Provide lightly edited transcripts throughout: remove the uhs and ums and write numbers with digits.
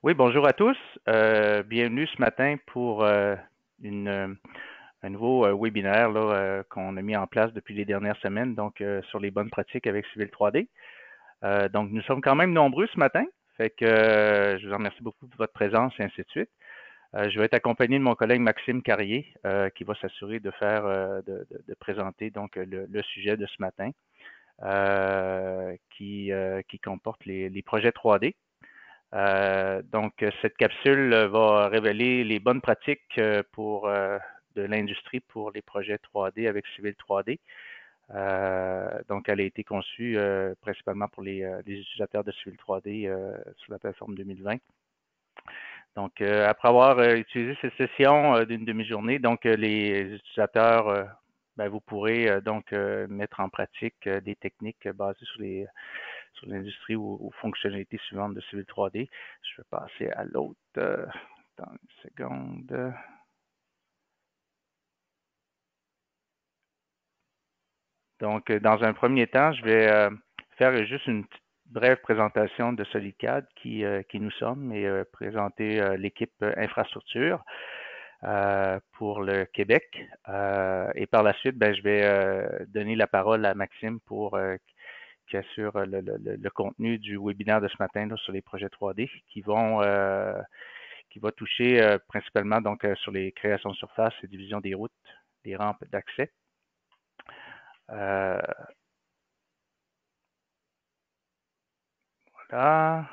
Oui, bonjour à tous. Bienvenue ce matin pour une, euh, un nouveau webinaire là, qu'on a mis en place depuis les dernières semaines, donc sur les bonnes pratiques avec Civil 3D. Donc, nous sommes quand même nombreux ce matin, fait que je vous remercie beaucoup de votre présence et ainsi de suite. Je vais être accompagné de mon collègue Maxime Carrier, qui va s'assurer de faire, de présenter donc le sujet de ce matin, qui comporte les projets 3D. Donc, cette capsule va révéler les bonnes pratiques pour de l'industrie pour les projets 3D avec Civil 3D. Donc, elle a été conçue principalement pour les utilisateurs de Civil 3D sur la plateforme 2020. Donc, après avoir utilisé cette session d'une demi-journée, donc les utilisateurs, ben, vous pourrez donc mettre en pratique des techniques basées sur l'industrie ou fonctionnalités suivantes de Civil 3D. Je vais passer à l'autre dans une seconde. Donc, dans un premier temps, je vais faire juste une petite brève présentation de SolidCAD, qui nous sommes, et présenter l'équipe infrastructure pour le Québec. Et par la suite, ben, je vais donner la parole à Maxime pour qui assure le contenu du webinaire de ce matin là, sur les projets 3D qui va toucher principalement donc sur les créations de surface et division des routes, des rampes d'accès. Euh, voilà.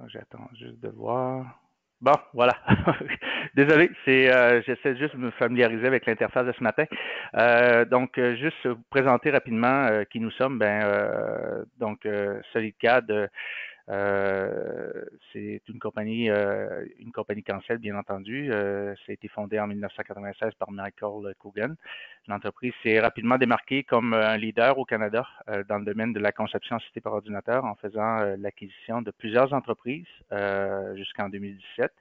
J'attends juste de voir. Bon, voilà. Désolé, j'essaie juste de me familiariser avec l'interface de ce matin. Donc, juste vous présenter rapidement qui nous sommes. Donc, SolidCAD, c'est une compagnie Cancel, bien entendu. Ça a été fondé en 1996 par Michael Coogan. L'entreprise s'est rapidement démarquée comme un leader au Canada dans le domaine de la conception assistée par ordinateur en faisant l'acquisition de plusieurs entreprises jusqu'en 2017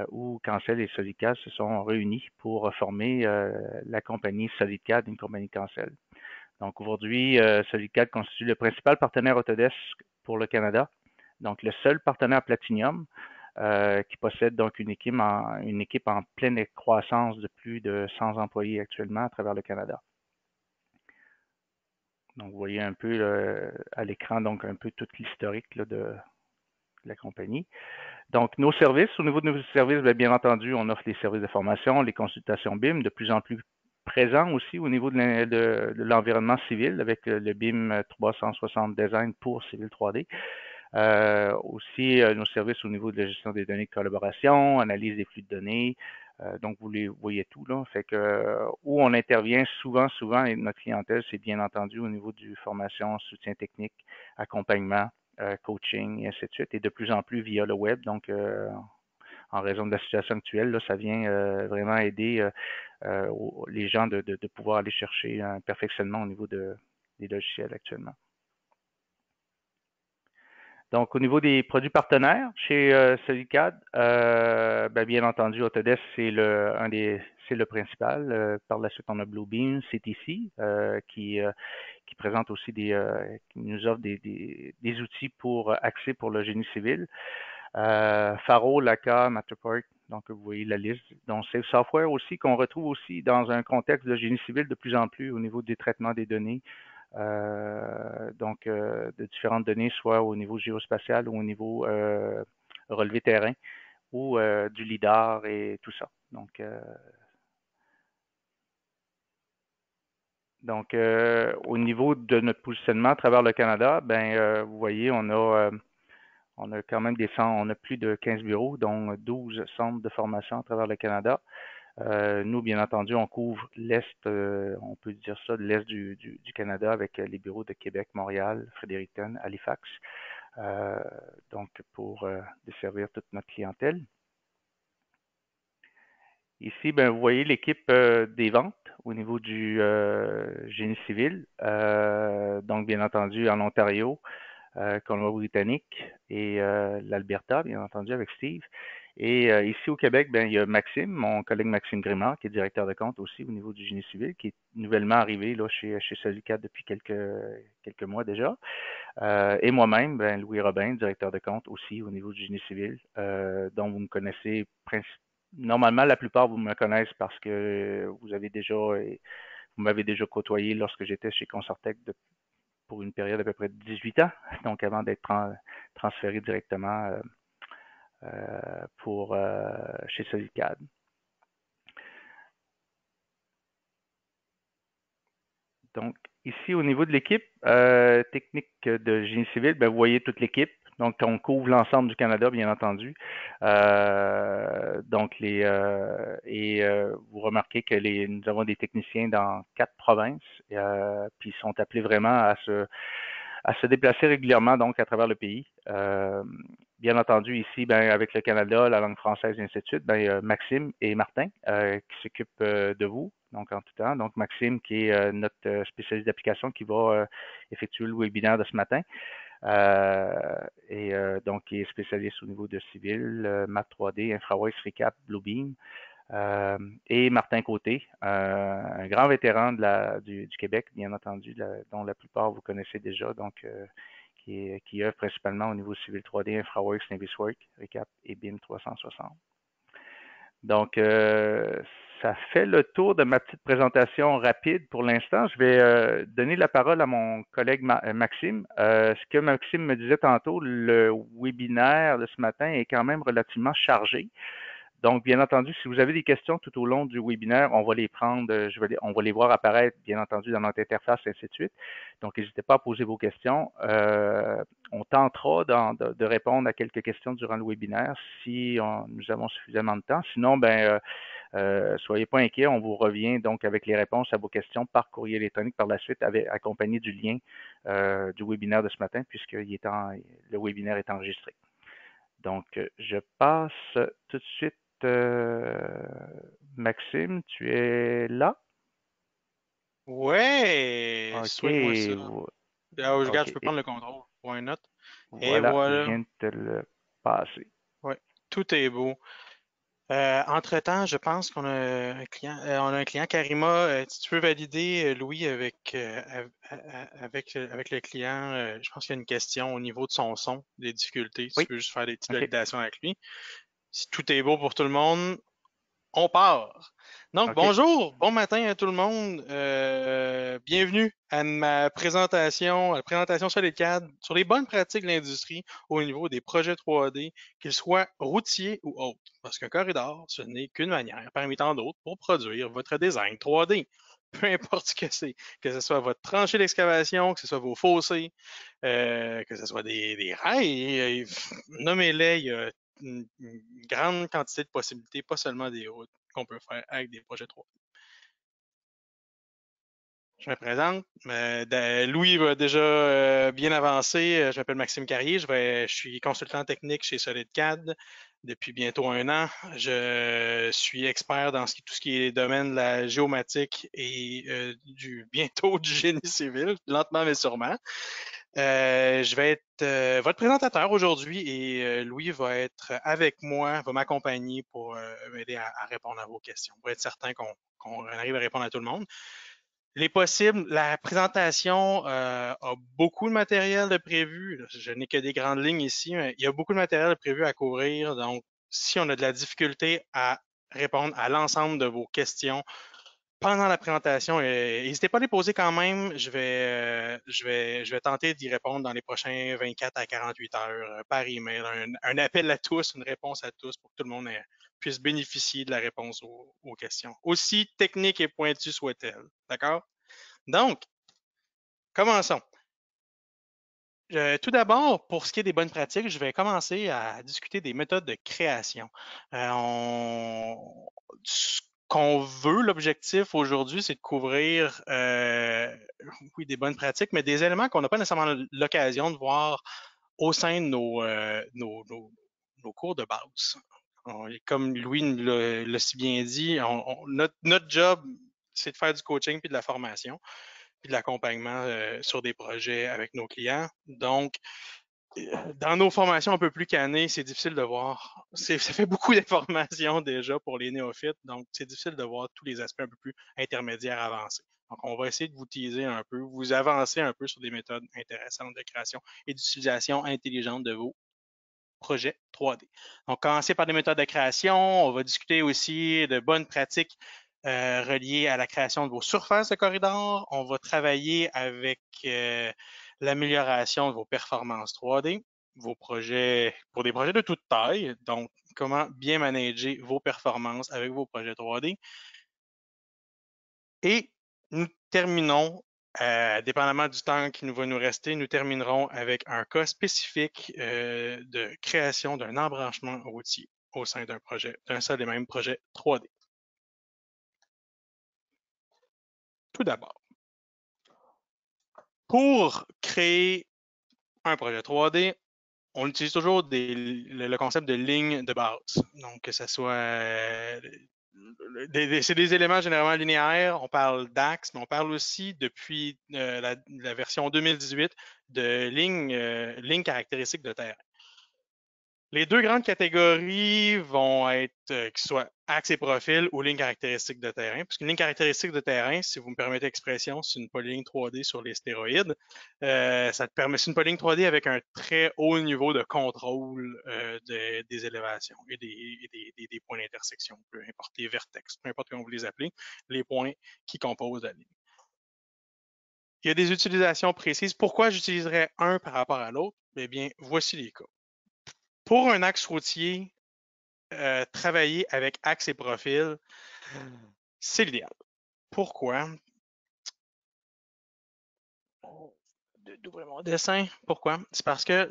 où Cancel et SolidCAD se sont réunis pour former la compagnie SolidCAD, une compagnie Cancel. Donc aujourd'hui, SolidCAD constitue le principal partenaire Autodesk pour le Canada, donc le seul partenaire Platinum qui possède donc une équipe en pleine croissance de plus de 100 employés actuellement à travers le Canada. Donc vous voyez un peu à l'écran donc un peu tout l'historique de la compagnie. Donc nos services, au niveau de nos services, bien entendu, on offre les services de formation, les consultations BIM, de plus en plus présent aussi au niveau de l'environnement civil avec le BIM 360 Design pour Civil 3D. Aussi, nos services au niveau de la gestion des données de collaboration, analyse des flux de données. Donc, vous les voyez tout là. Fait que où on intervient souvent, et notre clientèle, c'est bien entendu au niveau du formation, soutien technique, accompagnement, coaching, et ainsi de suite, et de plus en plus via le web. Donc, en raison de la situation actuelle, là, ça vient vraiment aider les gens de pouvoir aller chercher un perfectionnement au niveau des logiciels actuellement. Donc, au niveau des produits partenaires chez SolidCAD, bien entendu, Autodesk, c'est le principal. Par la suite, on a Bluebeam, CTC, qui présente aussi qui nous offre des outils pour accès pour le génie civil. Faro, Laka, Matterport, donc vous voyez la liste. Donc, c'est le software aussi qu'on retrouve aussi dans un contexte de génie civil de plus en plus au niveau des traitements des données. De différentes données, soit au niveau géospatial ou au niveau relevé terrain ou du LIDAR et tout ça. Donc, au niveau de notre positionnement à travers le Canada, vous voyez, on a quand même on a plus de 15 bureaux, dont 12 centres de formation à travers le Canada. Nous, bien entendu, on couvre l'Est, on peut dire ça, de l'Est du Canada avec les bureaux de Québec, Montréal, Fredericton, Halifax, donc pour desservir toute notre clientèle. Ici, vous voyez l'équipe des ventes au niveau du génie civil. Donc, bien entendu, en Ontario, Colombie-Britannique et l'Alberta, bien entendu, avec Steve. Et ici au Québec, ben, il y a Maxime, mon collègue Maxime Grimard, qui est directeur de compte aussi au niveau du génie civil, qui est nouvellement arrivé là, chez Solicat depuis quelques mois déjà. Et moi-même, ben, Louis Robin, directeur de compte aussi au niveau du génie civil, dont vous me connaissez normalement, la plupart vous me connaissent parce que vous m'avez déjà côtoyé lorsque j'étais chez Consortec pour une période d'à peu près de 18 ans, donc avant d'être transféré directement pour chez Solicad. Donc, ici, au niveau de l'équipe technique de génie civil, ben, vous voyez toute l'équipe. Donc, on couvre l'ensemble du Canada, bien entendu. Vous remarquez que nous avons des techniciens dans 4 provinces, puis ils sont appelés vraiment à se déplacer régulièrement donc à travers le pays. Bien entendu, ici, ben, avec le Canada, la langue française et ainsi de suite, ben, Maxime et Martin qui s'occupent de vous, donc en tout temps. Donc Maxime qui est notre spécialiste d'application qui va effectuer le webinaire de ce matin. Donc qui est spécialiste au niveau de civil, Math 3D, InfraWise, FreeCap, Bluebeam. Et Martin Côté, un grand vétéran du Québec, bien entendu, dont la plupart vous connaissez déjà, donc qui œuvre principalement au niveau civil 3D, InfraWorks, Navisworks, Recap et BIM 360. Donc, ça fait le tour de ma petite présentation rapide pour l'instant. Je vais donner la parole à mon collègue Maxime. Ce que Maxime me disait tantôt, le webinaire de ce matin est quand même relativement chargé. Donc, bien entendu, si vous avez des questions tout au long du webinaire, on va les prendre, on va les voir apparaître, bien entendu, dans notre interface, et ainsi de suite. Donc, n'hésitez pas à poser vos questions. On tentera de répondre à quelques questions durant le webinaire si nous avons suffisamment de temps. Sinon, soyez pas inquiets, on vous revient donc avec les réponses à vos questions par courrier électronique par la suite, accompagné du lien du webinaire de ce matin, puisque le webinaire est enregistré. Donc, je passe tout de suite. Maxime, tu es là? Ouais, OK. swing-moi ça. Regarde, je OK. peux prendre le contrôle. Point note. Et Voilà, je voilà. viens de te le passer. Ouais, tout est beau. Entre-temps, je pense qu'on a un client. On a un client, Karima. Si tu peux valider, Louis, avec le client, je pense qu'il y a une question au niveau de son son, des difficultés. Si Oui, tu peux juste faire des petites OK. validations avec lui. Si tout est beau pour tout le monde, on part. Donc, OK. bonjour, bon matin à tout le monde. Bienvenue à ma présentation, à la présentation sur les cadres, sur les bonnes pratiques de l'industrie au niveau des projets 3D, qu'ils soient routiers ou autres. Parce qu'un corridor, ce n'est qu'une manière parmi tant d'autres pour produire votre design 3D. Peu importe ce que c'est, que ce soit votre tranchée d'excavation, que ce soit vos fossés, que ce soit des rails, nommez-les, il y a une grande quantité de possibilités, pas seulement des routes qu'on peut faire avec des projets 3D. Je me présente. Louis va déjà bien avancer. Je m'appelle Maxime Carrier. Je suis consultant technique chez SolidCAD depuis bientôt 1 an. Je suis expert dans tout ce qui est domaine de la géomatique et bientôt du génie civil, lentement mais sûrement. Je vais être votre présentateur aujourd'hui et Louis va être avec moi, va m'accompagner pour m'aider à répondre à vos questions, pour être certain qu'on arrive à répondre à tout le monde. Les possibles, la présentation a beaucoup de matériel de prévu. Je n'ai que des grandes lignes ici, mais il y a beaucoup de matériel de prévu à couvrir. Donc, si on a de la difficulté à répondre à l'ensemble de vos questions pendant la présentation, n'hésitez pas à les poser quand même. Je vais tenter d'y répondre dans les prochains 24 à 48 heures par email. Un appel à tous, une réponse à tous pour que tout le monde puisse bénéficier de la réponse aux questions. Aussi technique et pointue soit-elle. D'accord? Donc, commençons. Tout d'abord, pour ce qui est des bonnes pratiques, je vais commencer à discuter des méthodes de création. Ce qu'on veut, l'objectif aujourd'hui, c'est de couvrir, oui, des bonnes pratiques, mais des éléments qu'on n'a pas nécessairement l'occasion de voir au sein de nos cours de base. Comme Louis l'a si bien dit, notre job, c'est de faire du coaching puis de la formation puis de l'accompagnement sur des projets avec nos clients. Donc, dans nos formations un peu plus cannées, c'est difficile de voir. Ça fait beaucoup d'informations déjà pour les néophytes, donc c'est difficile de voir tous les aspects un peu plus intermédiaires avancés. Donc, on va essayer de vous teaser un peu, vous avancer un peu sur des méthodes intéressantes de création et d'utilisation intelligente de vos projets 3D. Donc, commencer par des méthodes de création. On va discuter aussi de bonnes pratiques reliées à la création de vos surfaces de corridors. On va travailler avec l'amélioration de vos performances 3D, vos projets, pour des projets de toute taille. Donc, comment bien manager vos performances avec vos projets 3D. Et nous terminons, dépendamment du temps qui nous va nous rester, nous terminerons avec un cas spécifique de création d'un embranchement routier au sein d'un projet, d'un seul et même projet 3D. Tout d'abord, pour créer un projet 3D, on utilise toujours le concept de ligne de base. Donc, que ce soit c'est des éléments généralement linéaires. On parle d'axes, mais on parle aussi depuis la version 2018 de lignes caractéristiques de terrain. Les deux grandes catégories vont être que ce soit axe et profil ou ligne caractéristique de terrain. Parce qu'une ligne caractéristique de terrain, si vous me permettez l'expression, c'est une polyligne 3D sur les stéroïdes. Ça te permet, c'est une polyligne 3D avec un très haut niveau de contrôle des élévations et des points d'intersection, peu importe les vertex, peu importe comment vous les appelez, les points qui composent la ligne. Il y a des utilisations précises. Pourquoi j'utiliserais un par rapport à l'autre? Eh bien, voici les cas. Pour un axe routier, travailler avec axe et profil, c'est l'idéal. Pourquoi? D'ouvrir mon dessin. Pourquoi? C'est parce que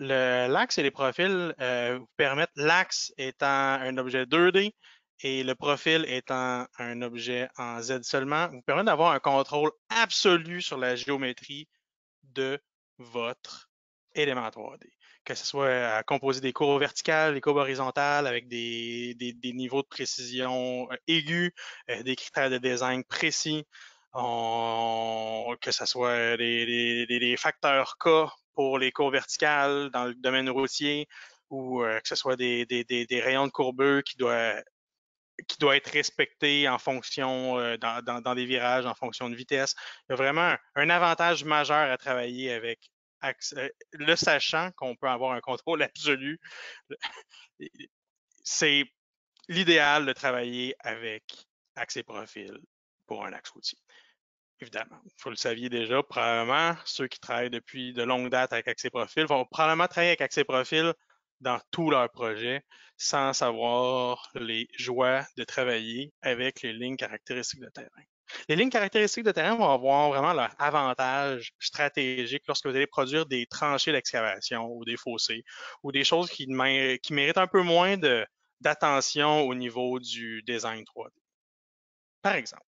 l'axe et les profils vous permettent, l'axe étant un objet 2D et le profil étant un objet en Z seulement, vous permet d'avoir un contrôle absolu sur la géométrie de votre élément 3D. Que ce soit à composer des courbes verticales, des courbes horizontales avec des niveaux de précision aigus, des critères de design précis, que ce soit les facteurs K pour les courbes verticales dans le domaine routier ou que ce soit des rayons de courbeux qui doit être respecté en fonction, dans des virages, en fonction de vitesse. Il y a vraiment un avantage majeur à travailler avec le sachant qu'on peut avoir un contrôle absolu. C'est l'idéal de travailler avec axe et profil pour un axe routier. Évidemment, vous le saviez déjà, probablement, ceux qui travaillent depuis de longues dates avec Axe et Profil vont probablement travailler avec Axe et Profil dans tous leurs projets sans savoir les joies de travailler avec les lignes caractéristiques de terrain. Les lignes caractéristiques de terrain vont avoir vraiment leur avantage stratégique lorsque vous allez produire des tranchées d'excavation ou des fossés ou des choses qui méritent un peu moins d'attention au niveau du design 3D. Par exemple,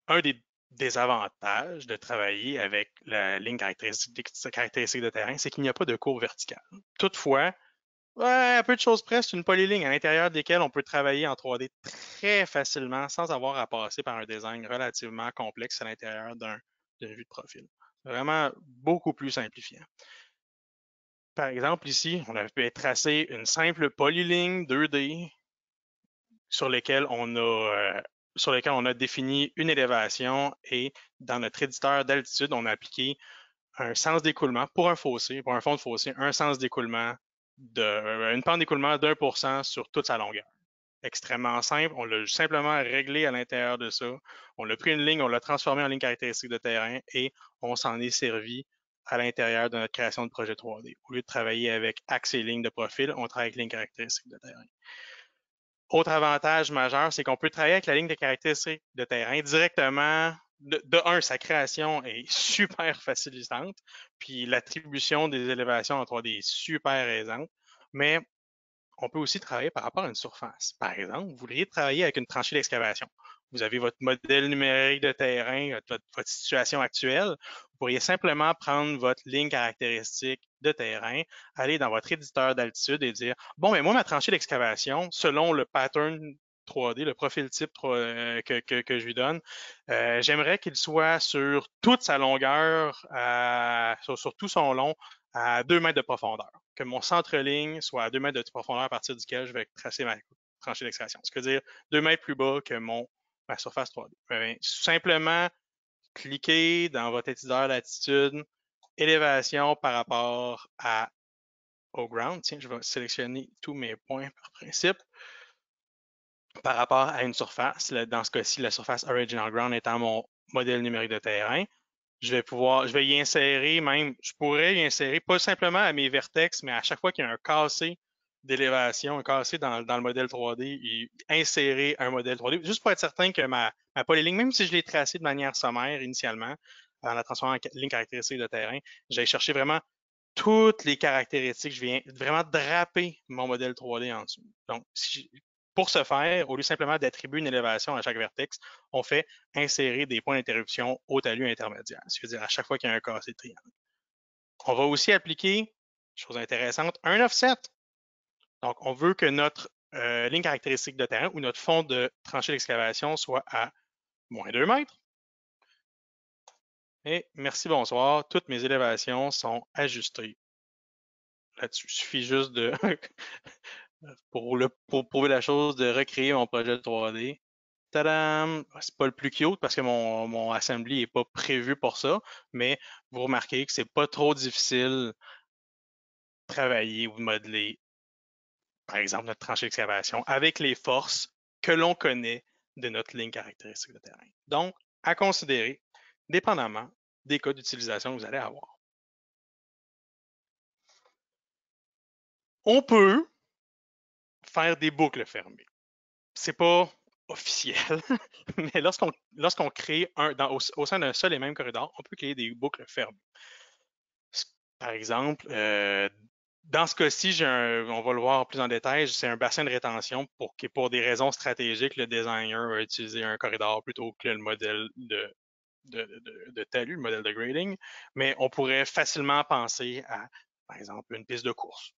un des désavantages de travailler avec la ligne caractéristique de terrain, c'est qu'il n'y a pas de cours vertical. Toutefois, à peu de choses près, c'est une polyligne à l'intérieur desquelles on peut travailler en 3D très facilement sans avoir à passer par un design relativement complexe à l'intérieur d'une vue de profil. Vraiment beaucoup plus simplifiant. Par exemple, ici, on a pu tracer une simple polyligne 2D sur lesquels on a défini une élévation et dans notre éditeur d'altitude, on a appliqué un sens d'écoulement pour un fossé, pour un fond de fossé, un sens d'écoulement une pente d'écoulement d'1% sur toute sa longueur. Extrêmement simple. On l'a simplement réglé à l'intérieur de ça. On a pris une ligne, on l'a transformée en ligne caractéristique de terrain et on s'en est servi à l'intérieur de notre création de projet 3D. Au lieu de travailler avec axe et ligne de profil, on travaille avec ligne caractéristique de terrain. Autre avantage majeur, c'est qu'on peut travailler avec la ligne de caractéristiques de terrain directement. De un, sa création est super facilitante, puis l'attribution des élévations en 3D est super aisante, mais on peut aussi travailler par rapport à une surface. Par exemple, vous voudriez travailler avec une tranchée d'excavation. Vous avez votre modèle numérique de terrain, votre situation actuelle. Vous pourriez simplement prendre votre ligne caractéristique de terrain, aller dans votre éditeur d'altitude et dire, bon, mais moi, ma tranchée d'excavation, selon le pattern 3D, le profil type que je lui donne, j'aimerais qu'il soit sur toute sa longueur, sur tout son long, à 2 mètres de profondeur. Que mon centre-ligne soit à 2 mètres de profondeur à partir duquel je vais tracer ma tranchée d'extraction. Ce qui veut dire 2 mètres plus bas que ma surface 3D. Simplement, cliquez dans votre éditeur latitude, élévation par rapport au ground. Tiens, je vais sélectionner tous mes points par principe par rapport à une surface. Dans ce cas-ci, la surface Original Ground étant mon modèle numérique de terrain. Je vais y insérer même, je pourrais y insérer pas simplement à mes vertex, mais à chaque fois qu'il y a un cassé d'élévation, un cassé dans le modèle 3D, et insérer un modèle 3D, juste pour être certain que ma polyligne, même si je l'ai tracée de manière sommaire initialement, en la transformant en ligne caractéristique de terrain, j'ai cherché vraiment toutes les caractéristiques. Je viens vraiment draper mon modèle 3D en dessous. Donc, pour ce faire, au lieu simplement d'attribuer une élévation à chaque vertex, on fait insérer des points d'interruption au talus intermédiaire. C'est-à-dire à chaque fois qu'il y a un cassé de triangle. On va aussi appliquer, chose intéressante, un offset. Donc, on veut que notre ligne caractéristique de terrain ou notre fond de tranchée d'excavation soit à moins 2 mètres. Et merci, bonsoir. Toutes mes élévations sont ajustées là-dessus. Il suffit juste de, pour prouver la chose, de recréer mon projet 3D. Tadam! C'est pas le plus cute parce que mon assembly n'est pas prévu pour ça, mais vous remarquez que c'est pas trop difficile de travailler ou de modeler, par exemple, notre tranchée d'excavation avec les forces que l'on connaît de notre ligne caractéristique de terrain. Donc, à considérer, dépendamment des cas d'utilisation que vous allez avoir. On peut faire des boucles fermées. C'est pas officiel, mais lorsqu'on crée au sein d'un seul et même corridor, on peut créer des boucles fermées. Par exemple, dans ce cas-ci, on va le voir plus en détail, c'est un bassin de rétention pour des raisons stratégiques, le designer a utilisé un corridor plutôt que le modèle de talus, le modèle de grading, mais on pourrait facilement penser à, par exemple, une piste de course.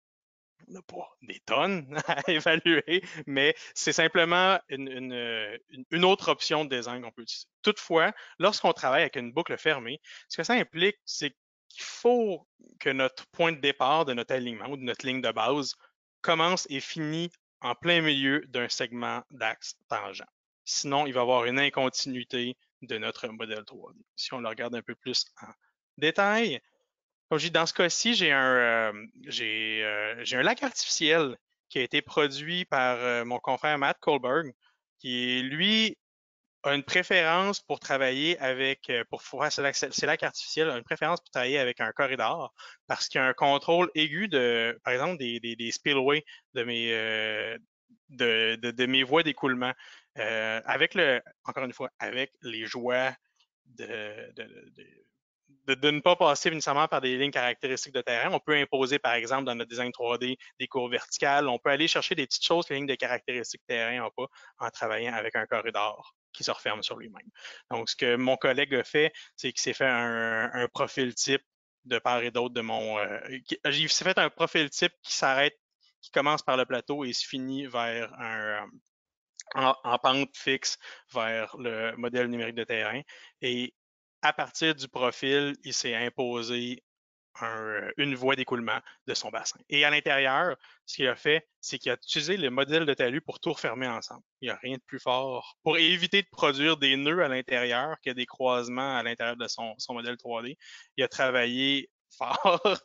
On n'a pas des tonnes à évaluer, mais c'est simplement une autre option de design qu'on peut utiliser. Toutefois, lorsqu'on travaille avec une boucle fermée, ce que ça implique, c'est qu'il faut que notre point de départ de notre alignement ou de notre ligne de base commence et finisse en plein milieu d'un segment d'axe tangent. Sinon, il va y avoir une incontinuité de notre modèle 3D. Si on le regarde un peu plus en détail, comme je dis, dans ce cas-ci, j'ai un lac artificiel qui a été produit par mon confrère Matt Kohlberg, qui, lui, a une préférence pour travailler avec, pour faire ces lacs artificiels, a une préférence pour travailler avec un corridor parce qu'il y a un contrôle aigu par exemple, des spillways de mes voies d'écoulement. Encore une fois, avec les joies de ne pas passer nécessairement par des lignes caractéristiques de terrain. On peut imposer, par exemple, dans notre design 3D, des courbes verticales. On peut aller chercher des petites choses que les lignes de caractéristiques de terrain n'ont pas en travaillant avec un corridor qui se referme sur lui-même. Donc, ce que mon collègue a fait, c'est qu'il s'est fait un profil type de part et d'autre de il s'est fait un profil type qui commence par le plateau et se finit vers en pente fixe vers le modèle numérique de terrain. Et à partir du profil, il s'est imposé une voie d'écoulement de son bassin. Et à l'intérieur, ce qu'il a fait, c'est qu'il a utilisé le modèle de talus pour tout refermer ensemble. Il n'y a rien de plus fort. Pour éviter de produire des nœuds à l'intérieur, qu'il y a des croisements à l'intérieur de son modèle 3D, il a travaillé fort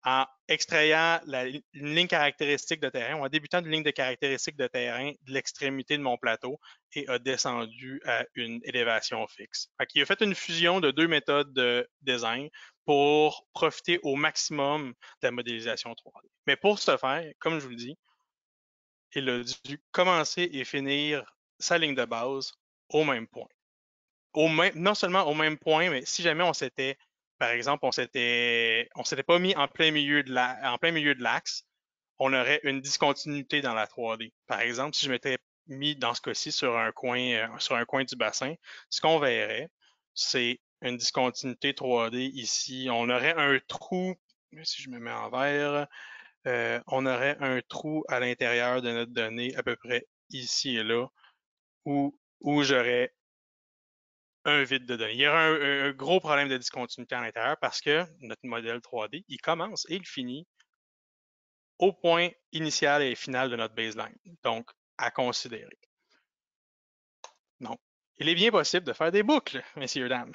en extrayant une ligne caractéristique de terrain ou en débutant d'une ligne de caractéristique de terrain de l'extrémité de mon plateau et a descendu à une élévation fixe. Il a fait une fusion de deux méthodes de design pour profiter au maximum de la modélisation 3D. Mais pour ce faire, comme je vous le dis, il a dû commencer et finir sa ligne de base au même point. Non seulement au même point, mais si jamais par exemple, on s'était pas mis en plein milieu de l'axe, on aurait une discontinuité dans la 3D. Par exemple, si je m'étais mis dans ce cas-ci sur un coin du bassin, ce qu'on verrait, c'est une discontinuité 3D ici. On aurait un trou, si je me mets en vert, on aurait un trou à l'intérieur de notre donnée à peu près ici et là où j'aurais un vide de données. Il y aura un gros problème de discontinuité à l'intérieur parce que notre modèle 3D, il commence et il finit au point initial et final de notre baseline. Donc, à considérer. Donc, il est bien possible de faire des boucles, messieurs, dames.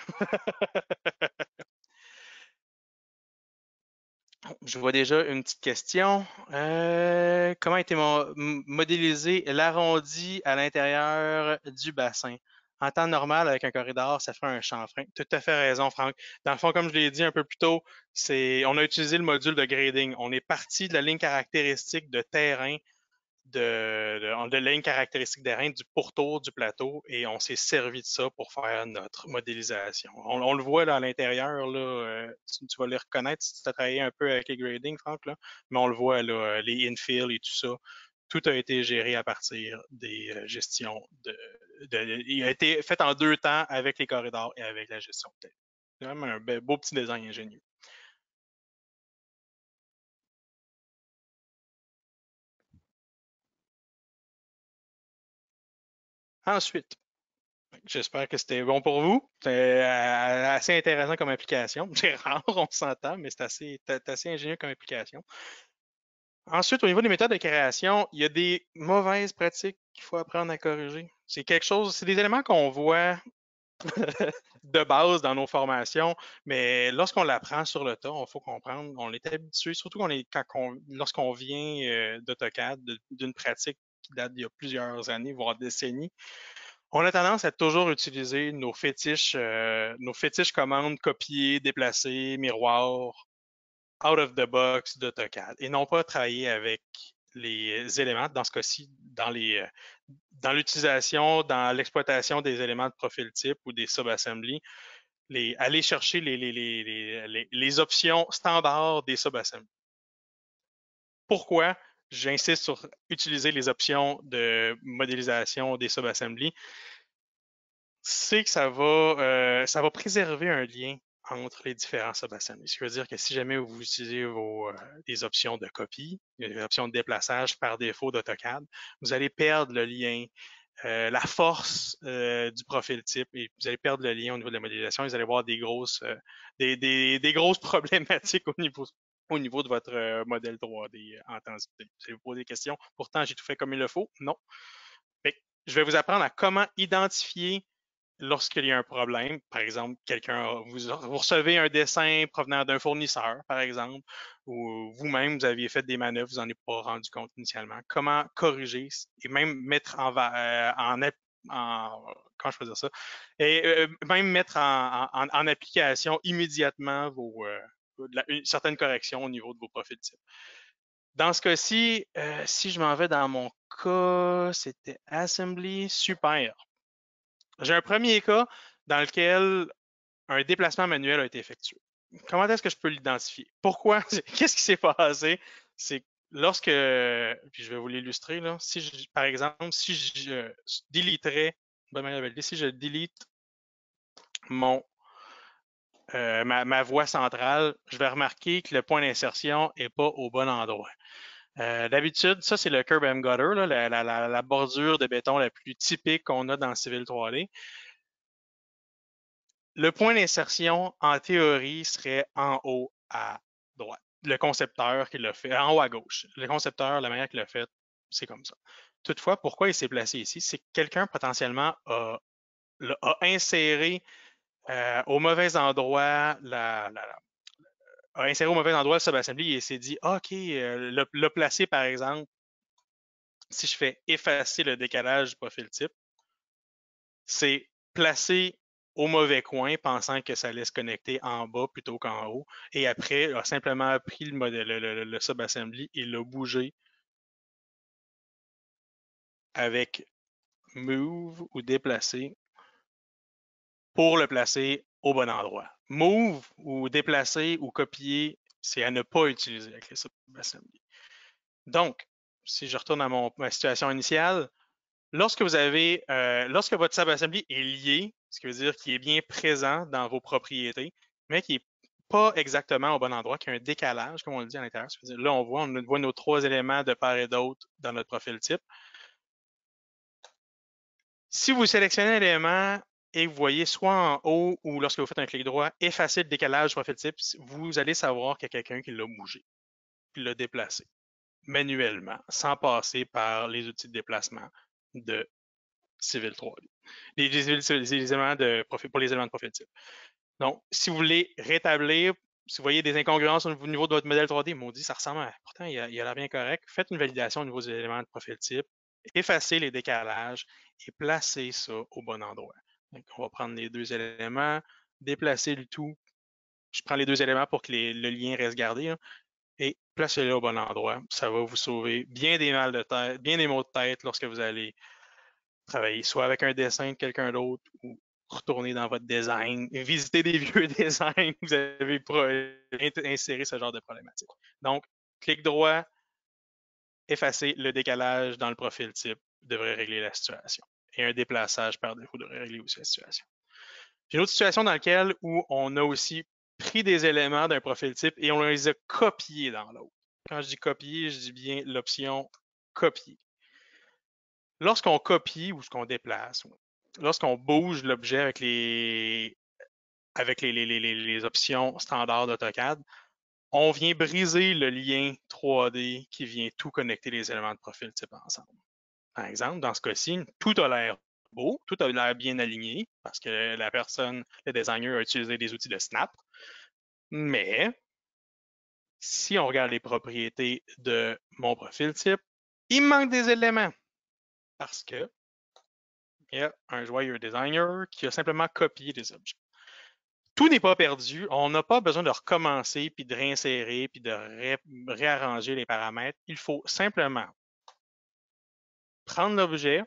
Je vois déjà une petite question. Comment a été modélisé l'arrondi à l'intérieur du bassin? En temps normal, avec un corridor, ça ferait un chanfrein. Tout à fait raison, Franck. Dans le fond, comme je l'ai dit un peu plus tôt, on a utilisé le module de grading. On est parti de la ligne caractéristique de terrain de la ligne caractéristique des reins du pourtour du plateau et on s'est servi de ça pour faire notre modélisation. On le voit là, à l'intérieur, là, tu vas les reconnaître si tu as travaillé un peu avec les grading, Franck, là, mais on le voit, là, les infills et tout ça. Tout a été géré à partir des gestions il a été fait en 2 temps avec les corridors et avec la gestion de tête. C'est vraiment un beau petit design ingénieux. Ensuite, j'espère que c'était bon pour vous. C'est assez intéressant comme application. C'est rare, on s'entend, mais c'est assez ingénieux comme application. Ensuite, au niveau des méthodes de création, il y a des mauvaises pratiques qu'il faut apprendre à corriger. C'est des éléments qu'on voit de base dans nos formations, mais lorsqu'on l'apprend sur le tas, il faut comprendre, on est habitué, surtout lorsqu'on vient d'AutoCAD, d'une pratique qui date d'il y a plusieurs années, voire décennies. On a tendance à toujours utiliser nos fétiches commandes copier, déplacer, miroir, out of the box d'AutoCAD et non pas travailler avec les éléments, dans ce cas-ci, dans l'utilisation, dans l'exploitation des éléments de profil type ou des sub-assemblies, aller chercher les options standards des sub-assemblies. Pourquoi j'insiste sur utiliser les options de modélisation des sub-assemblies? C'est que ça va préserver un lien entre les différents sub-assemblies. Ce qui veut dire que si jamais vous utilisez les options de copie, les options de déplaçage par défaut d'AutoCAD, vous allez perdre le lien, la force du profil type et vous allez perdre le lien au niveau de la modélisation. Vous allez avoir des grosses problématiques au niveau de votre modèle 3D en temps Vous allez vous poser des questions. Pourtant, j'ai tout fait comme il le faut. Non. Fait que je vais vous apprendre à comment identifier lorsqu'il y a un problème, par exemple, vous recevez un dessin provenant d'un fournisseur, par exemple, ou vous-même, vous aviez fait des manœuvres, vous n'en êtes pas rendu compte initialement. Comment corriger et même mettre comment je peux dire ça? Et même mettre en application immédiatement certaines corrections au niveau de vos profils types. Dans ce cas-ci, si je m'en vais dans mon cas, c'était Assembly, super. J'ai un premier cas dans lequel un déplacement manuel a été effectué. Comment est-ce que je peux l'identifier? Pourquoi? Qu'est-ce qui s'est passé? C'est lorsque, puis je vais vous l'illustrer, là, par exemple, si je déliterais, si je delete ma voie centrale, je vais remarquer que le point d'insertion n'est pas au bon endroit. D'habitude, ça, c'est le curb and gutter, là, la bordure de béton la plus typique qu'on a dans le Civil 3D. Le point d'insertion, en théorie, serait en haut à droite. Le concepteur qui l'a fait, en haut à gauche. Le concepteur, la manière qu'il l'a fait, c'est comme ça. Toutefois, pourquoi il s'est placé ici? C'est que quelqu'un potentiellement a inséré au mauvais endroit a inséré au mauvais endroit le subassembly et s'est dit, OK, le placer par exemple, si je fais effacer le décalage du profil type, c'est placer au mauvais coin, pensant que ça allait se connecter en bas plutôt qu'en haut. Et après, a simplement pris le subassembly et l'a bougé avec move ou déplacer pour le placer au bon endroit. Move ou déplacer ou copier, c'est à ne pas utiliser avec les subassembly. Donc, si je retourne à ma situation initiale, lorsque votre subassembly est lié, ce qui veut dire qu'il est bien présent dans vos propriétés, mais qui n'est pas exactement au bon endroit, qu'il y a un décalage, comme on le dit à l'intérieur. Là, on voit nos 3 éléments de part et d'autre dans notre profil type. Si vous sélectionnez un élément et vous voyez soit en haut ou lorsque vous faites un clic droit, effacer le décalage profil type, vous allez savoir qu'il y a quelqu'un qui l'a bougé, qui l'a déplacé manuellement, sans passer par les outils de déplacement de Civil 3D. Les éléments de profil, pour les éléments de profil type. Donc, si vous voulez rétablir, si vous voyez des incongruences au niveau de votre modèle 3D, maudit, ça ressemble à. Pourtant, il a l'air bien correct. Faites une validation au niveau des éléments de profil type, effacez les décalages et placez ça au bon endroit. Donc, on va prendre les deux éléments, déplacer le tout. Je prends les deux éléments pour que le lien reste gardé, hein, et placez-le au bon endroit. Ça va vous sauver bien des mal de tête, bien des maux de tête lorsque vous allez travailler soit avec un dessin de quelqu'un d'autre ou retourner dans votre design, visiter des vieux designs, vous avez inséré ce genre de problématique. Donc, clic droit, effacer le décalage dans le profil type devrait régler la situation. Et un déplaçage par défaut devrait régler aussi la situation. J'ai une autre situation dans laquelle où on a aussi pris des éléments d'un profil type et on les a copiés dans l'autre. Quand je dis copier, je dis bien l'option copier. Lorsqu'on copie ou ce qu'on déplace, lorsqu'on bouge l'objet avec les options standards d'AutoCAD, on vient briser le lien 3D qui vient tout connecter les éléments de profil type ensemble. Par exemple, dans ce cas-ci, tout a l'air beau, tout a l'air bien aligné parce que la personne, le designer a utilisé des outils de snap. Mais si on regarde les propriétés de mon profil type, il manque des éléments parce que il y a un joyeux designer qui a simplement copié des objets. Tout n'est pas perdu. On n'a pas besoin de recommencer, puis de réinsérer, puis de réarranger les paramètres. Il faut simplement prendre l'objet.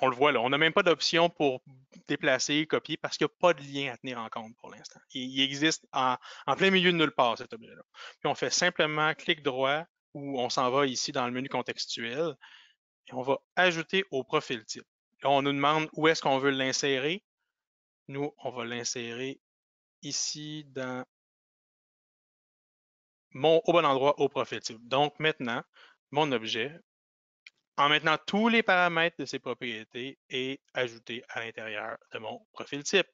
On le voit là, on n'a même pas d'option pour déplacer, copier, parce qu'il n'y a pas de lien à tenir en compte pour l'instant. Il existe en plein milieu de nulle part, cet objet-là. Puis on fait simplement clic droit, ou on s'en va ici dans le menu contextuel, et on va ajouter au profil type. Là, on nous demande où est-ce qu'on veut l'insérer. Nous, on va l'insérer ici au bon endroit au profil type. Donc maintenant, mon objet, en maintenant tous les paramètres de ses propriétés, est ajouté à l'intérieur de mon profil type.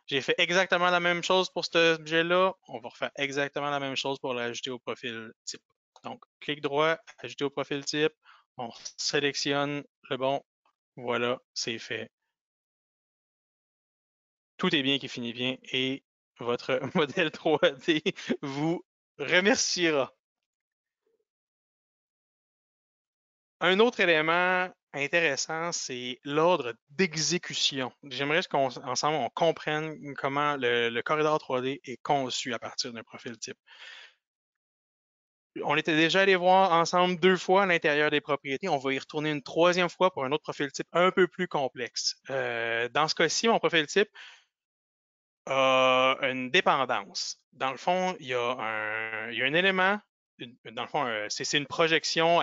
J'ai fait exactement la même chose pour cet objet-là. On va refaire exactement la même chose pour l'ajouter au profil type. Donc, clic droit, ajouter au profil type. On sélectionne le bon. Voilà, c'est fait. Tout est bien qui finit bien et votre modèle 3D vous remerciera. Un autre élément intéressant, c'est l'ordre d'exécution. J'aimerais qu'ensemble, on comprenne comment le corridor 3D est conçu à partir d'un profil type. On était déjà allé voir ensemble 2 fois à l'intérieur des propriétés. On va y retourner une 3e fois pour un autre profil type un peu plus complexe. Dans ce cas-ci, mon profil type a une dépendance. Dans le fond, il y a un élément, dans le fond, c'est une projection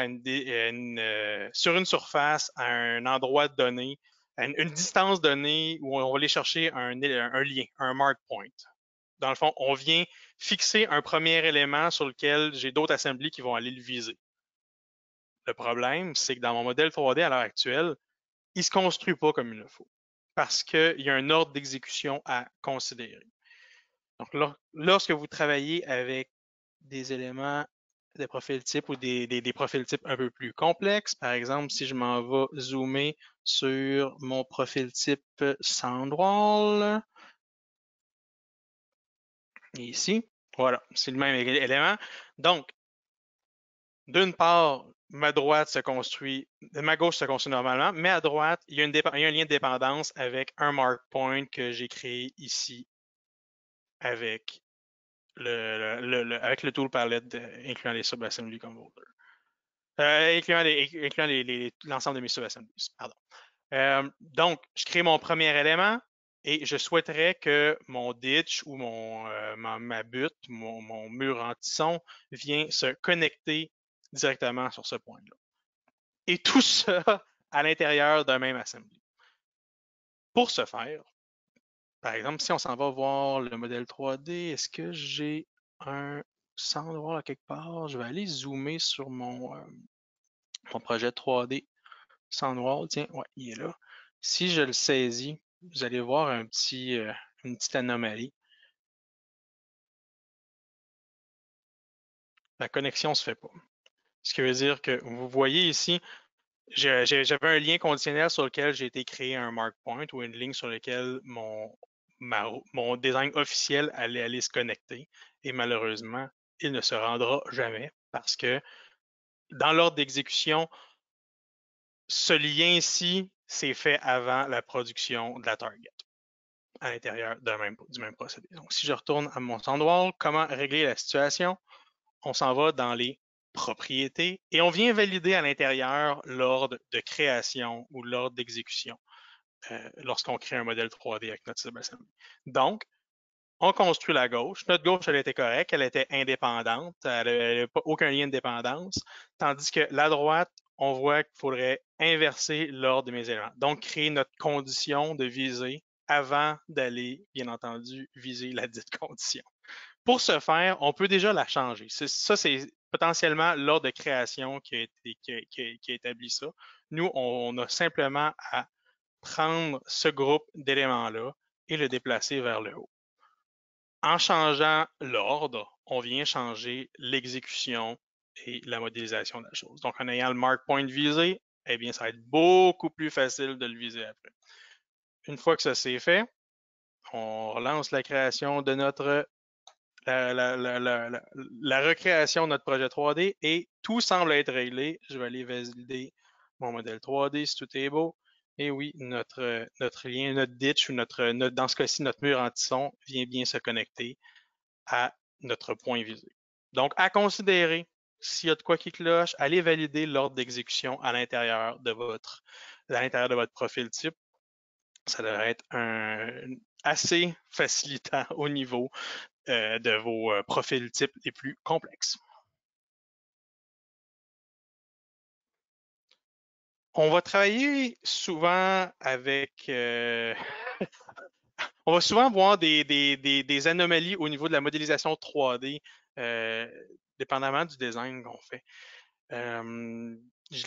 sur une surface à un endroit donné, à une distance donnée où on va aller chercher un lien, un mark point. Dans le fond, on vient fixer un premier élément sur lequel j'ai d'autres assemblées qui vont aller le viser. Le problème, c'est que dans mon modèle 3D à l'heure actuelle, il ne se construit pas comme il le faut parce qu'il y a un ordre d'exécution à considérer. Donc, lorsque vous travaillez avec des éléments de profil type ou des profils types un peu plus complexes, par exemple, si je m'en vais zoomer sur mon profil type Soundwall, ici, voilà, c'est le même élément. Donc, d'une part, ma gauche se construit normalement, mais à droite, il y a un lien de dépendance avec un mark point que j'ai créé ici avec avec le tool palette incluant les subassembly controller. Incluant l'ensemble de mes subassemblies. Pardon. Donc, je crée mon premier élément et je souhaiterais que mon ditch ou ma butte, mon mur anti-son, vienne se connecter directement sur ce point-là. Et tout ça à l'intérieur d'un même assembly. Pour ce faire, par exemple, si on s'en va voir le modèle 3D, est-ce que j'ai un Soundwall à quelque part? Je vais aller zoomer sur mon projet 3D Soundwall, tiens, ouais, il est là. Si je le saisis, vous allez voir une petite anomalie. La connexion ne se fait pas. Ce qui veut dire que vous voyez ici, j'avais un lien conditionnel sur lequel j'ai été créer un mark point ou une ligne sur laquelle mon design officiel allait aller se connecter. Et malheureusement, il ne se rendra jamais parce que dans l'ordre d'exécution, ce lien-ci s'est fait avant la production de la target à l'intérieur du même procédé. Donc, si je retourne à mon Soundwall, comment régler la situation? On s'en va dans les propriétés et on vient valider à l'intérieur l'ordre de création ou l'ordre d'exécution lorsqu'on crée un modèle 3D avec notre subassembly. Donc, on construit la gauche. Notre gauche, elle était correcte, elle était indépendante, elle n'avait aucun lien de dépendance, tandis que la droite, on voit qu'il faudrait inverser l'ordre de mes éléments. Donc, créer notre condition de visée avant d'aller, bien entendu, viser la dite condition. Pour ce faire, on peut déjà la changer. Ça, c'est potentiellement l'ordre de création qui a établi ça. Nous, on a simplement à prendre ce groupe d'éléments-là et le déplacer vers le haut. En changeant l'ordre, on vient changer l'exécution et la modélisation de la chose. Donc, en ayant le mark point visé, eh bien, ça va être beaucoup plus facile de le viser après. Une fois que ça c'est fait, on relance la création de notre la recréation de notre projet 3D et tout semble être réglé. Je vais aller valider mon modèle 3D si tout est beau. Et oui, notre lien, notre ditch ou dans ce cas-ci, notre mur anti-son vient bien se connecter à notre point visé. Donc, à considérer, s'il y a de quoi qui cloche, allez valider l'ordre d'exécution à l'intérieur de votre profil type. Ça devrait être assez facilitant au niveau de vos profils types les plus complexes. On va travailler souvent avec... on va souvent voir des anomalies au niveau de la modélisation 3D, dépendamment du design qu'on fait.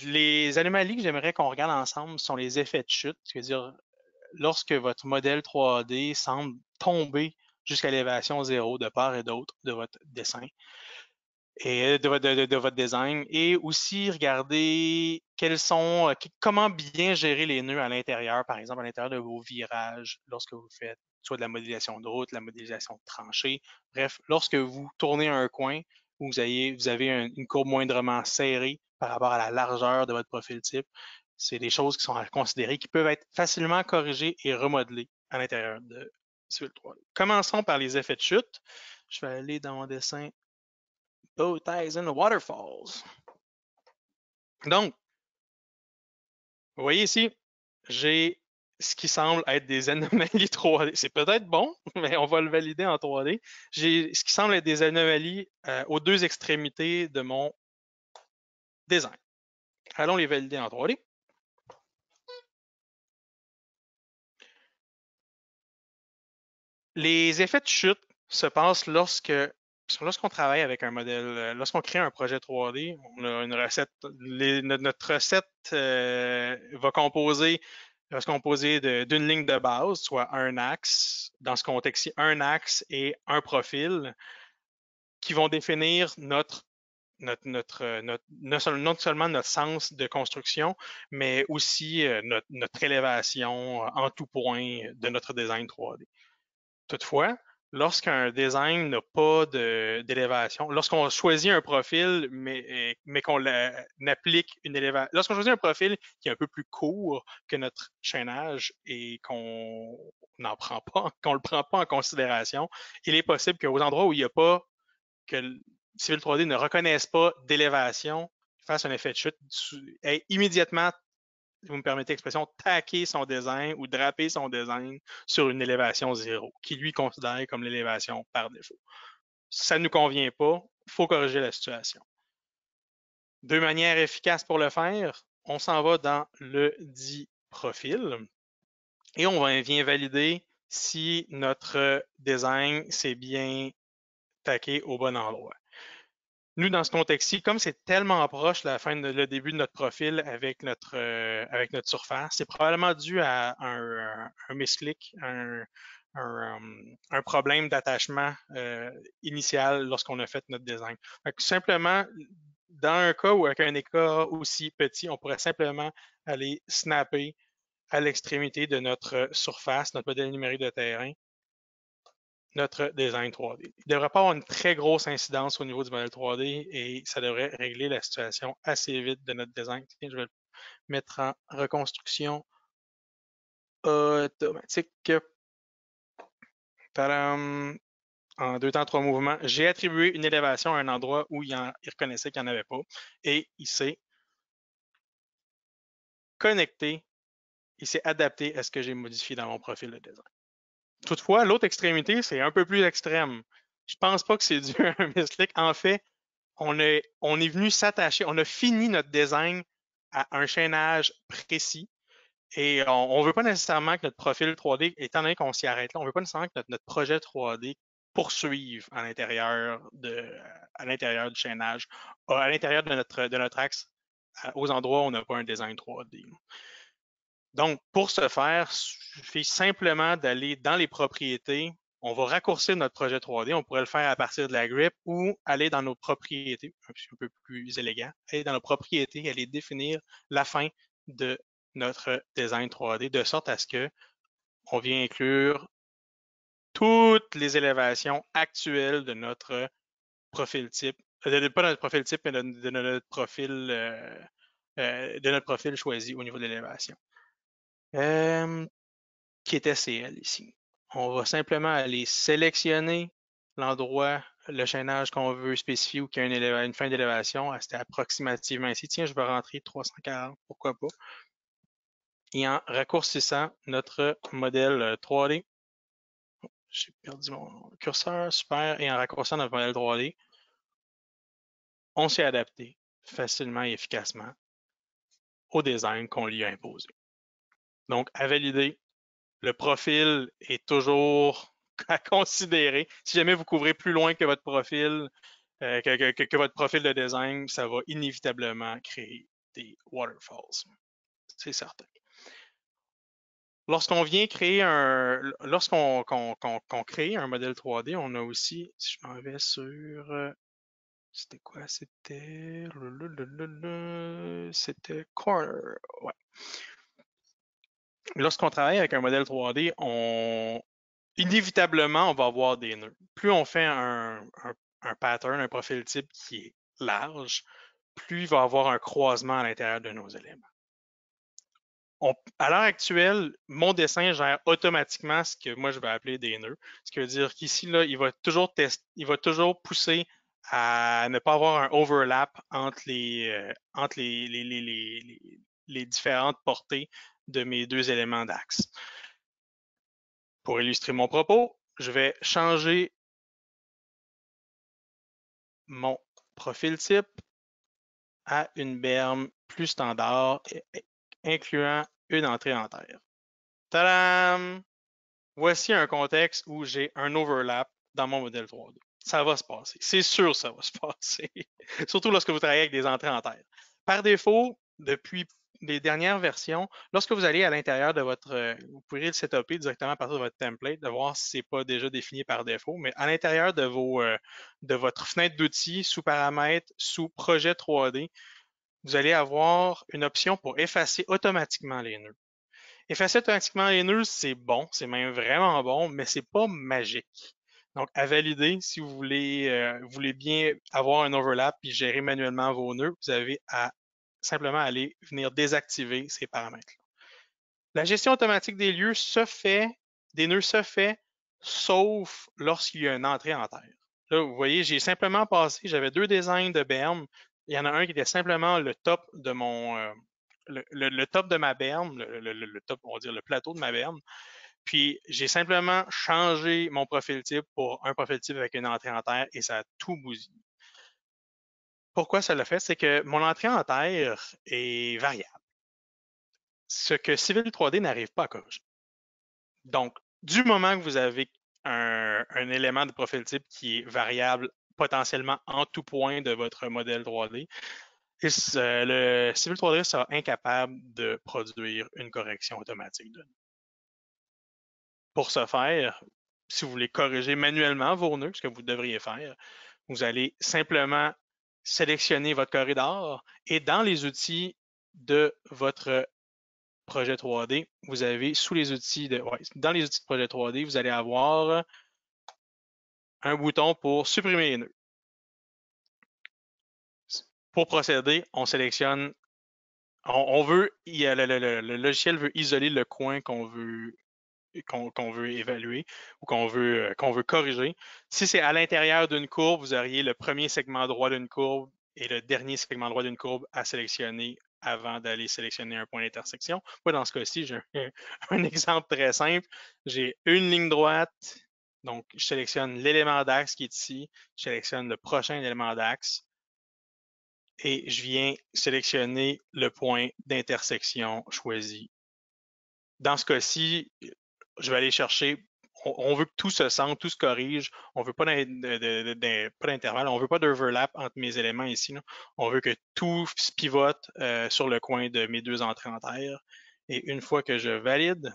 Les anomalies que j'aimerais qu'on regarde ensemble sont les effets de chute, c'est-à-dire lorsque votre modèle 3D semble tomber jusqu'à l'élévation 0 de part et d'autre de votre dessin et de votre design, et aussi regarder comment bien gérer les nœuds à l'intérieur, par exemple à l'intérieur de vos virages, lorsque vous faites soit de la modélisation de route, la modélisation de tranchée. Bref, lorsque vous tournez un coin où vous avez une courbe moindrement serrée par rapport à la largeur de votre profil type, c'est des choses qui sont à considérer, qui peuvent être facilement corrigées et remodelées à l'intérieur de Civil 3D. Commençons par les effets de chute. Je vais aller dans mon dessin Bow Ties and Waterfalls. Donc, vous voyez ici, j'ai ce qui semble être des anomalies 3D. C'est peut-être bon, mais on va le valider en 3D. J'ai ce qui semble être des anomalies aux deux extrémités de mon design. Allons les valider en 3D. Les effets de chute se passent lorsqu'on travaille avec un modèle, lorsqu'on crée un projet 3D, on a une recette. Notre recette va se composer d'une ligne de base, soit un axe, dans ce contexte-ci, un axe et un profil, qui vont définir non seulement notre sens de construction, mais aussi notre élévation en tout point de notre design 3D. Toutefois, lorsqu'un design n'a pas d'élévation, lorsqu'on choisit un profil, mais qu'on applique une élévation, lorsqu'on choisit un profil qui est un peu plus court que notre chaînage et qu'on qu'on le prend pas en considération, il est possible qu'aux endroits où il n'y a pas, que le Civil 3D ne reconnaisse pas d'élévation, fasse un effet de chute, et immédiatement, si vous me permettez l'expression, taquer son design ou draper son design sur une élévation 0, qui lui considère comme l'élévation par défaut. Ça ne nous convient pas, il faut corriger la situation. Deux manières efficaces pour le faire, on s'en va dans le dit profil et on vient valider si notre design s'est bien taqué au bon endroit. Nous, dans ce contexte-ci, comme c'est tellement proche le début de notre profil avec notre surface, c'est probablement dû à un misclick, un problème d'attachement initial lorsqu'on a fait notre design. Fait que simplement, dans un cas ou avec un écart aussi petit, on pourrait simplement aller snapper à l'extrémité de notre surface, notre modèle numérique de terrain, notre design 3D. Il ne devrait pas avoir une très grosse incidence au niveau du modèle 3D et ça devrait régler la situation assez vite de notre design. Tiens, je vais le mettre en reconstruction automatique. Tadam! En 2 temps, 3 mouvements. J'ai attribué une élévation à un endroit où il reconnaissait qu'il n'y en avait pas et il s'est connecté, il s'est adapté à ce que j'ai modifié dans mon profil de design. Toutefois, l'autre extrémité, c'est un peu plus extrême. Je pense pas que c'est dû à un misclick. En fait, on est venu s'attacher, on a fini notre design à un chaînage précis et on ne veut pas nécessairement que notre profil 3D, étant donné qu'on s'y arrête là, on ne veut pas nécessairement que notre projet 3D poursuive à l'intérieur du chaînage, à l'intérieur de notre axe, aux endroits où on n'a pas un design 3D. Donc, pour ce faire, il suffit simplement d'aller dans les propriétés. On va raccourcir notre projet 3D. On pourrait le faire à partir de la grip ou aller dans nos propriétés, un peu plus élégant, aller dans nos propriétés, aller définir la fin de notre design 3D de sorte à ce que on vient inclure toutes les élévations actuelles de notre profil type, pas notre profil type, mais de notre profil choisi au niveau de l'élévation. Qui était CL ici. On va simplement aller sélectionner l'endroit, le chaînage qu'on veut spécifier ou qui a une fin d'élévation. C'était approximativement ici. Tiens, je vais rentrer 340, pourquoi pas. Et en raccourcissant notre modèle 3D, j'ai perdu mon curseur, super. Et en raccourcissant notre modèle 3D, on s'est adapté facilement et efficacement au design qu'on lui a imposé. Donc, à valider, le profil est toujours à considérer. Si jamais vous couvrez plus loin que votre profil, que votre profil de design, ça va inévitablement créer des waterfalls. C'est certain. Lorsqu'on vient créer lorsqu'on crée un modèle 3D, on a aussi, si je m'en vais sur, c'était quoi? C'était corner. Ouais. Lorsqu'on travaille avec un modèle 3D, inévitablement, on va avoir des nœuds. Plus on fait un pattern, un profil type qui est large, plus il va y avoir un croisement à l'intérieur de nos éléments. À l'heure actuelle, mon dessin gère automatiquement ce que moi je vais appeler des nœuds. Ce qui veut dire qu'ici, là, il va toujours pousser à ne pas avoir un overlap entre les différentes portées de mes deux éléments d'axe. Pour illustrer mon propos, je vais changer mon profil type à une berme plus standard, incluant une entrée en terre. Tadam! Voici un contexte où j'ai un overlap dans mon modèle 3D. Ça va se passer. C'est sûr que ça va se passer. Surtout lorsque vous travaillez avec des entrées en terre. Par défaut, depuis les dernières versions, lorsque vous allez à l'intérieur de vous pourrez le setuper directement à partir de votre template, de voir si ce n'est pas déjà défini par défaut, mais à l'intérieur de votre fenêtre d'outils, sous paramètres, sous projet 3D, vous allez avoir une option pour effacer automatiquement les nœuds. Effacer automatiquement les nœuds, c'est bon, c'est même vraiment bon, mais c'est pas magique. Donc, à valider, si vous voulez bien avoir un overlap et gérer manuellement vos nœuds, vous avez à simplement aller venir désactiver ces paramètres-là. La gestion automatique des nœuds se fait, sauf lorsqu'il y a une entrée en terre. Là, vous voyez, j'ai simplement passé, j'avais deux designs de berme. Il y en a un qui était simplement le top de le top de ma berme, le top, on va dire le plateau de ma berme. Puis j'ai simplement changé mon profil type pour un profil type avec une entrée en terre et ça a tout bousillé. Pourquoi ça l'a fait? C'est que mon entrée en terre est variable. Ce que Civil 3D n'arrive pas à corriger. Donc, du moment que vous avez un élément de profil type qui est variable potentiellement en tout point de votre modèle 3D. Et le Civil 3D sera incapable de produire une correction automatique de nœuds. Pour ce faire, si vous voulez corriger manuellement vos nœuds, ce que vous devriez faire, vous allez simplement sélectionner votre corridor et dans les outils de votre projet 3D, vous avez dans les outils de projet 3D, vous allez avoir un bouton pour supprimer les nœuds. Pour procéder, on sélectionne, le logiciel veut isoler le coin qu'on veut évaluer ou qu'on veut corriger. Si c'est à l'intérieur d'une courbe, vous auriez le premier segment droit d'une courbe et le dernier segment droit d'une courbe à sélectionner avant d'aller sélectionner un point d'intersection. Moi, dans ce cas-ci, j'ai un exemple très simple. J'ai une ligne droite, donc je sélectionne l'élément d'axe qui est ici, je sélectionne le prochain élément d'axe et je viens sélectionner le point d'intersection choisi. Dans ce cas-ci, je vais aller chercher, on veut que tout se centre, tout se corrige, on veut pas d'intervalle, on veut pas d'overlap entre mes éléments ici. Là. On veut que tout se pivote sur le coin de mes deux entrées en terre. Et une fois que je valide,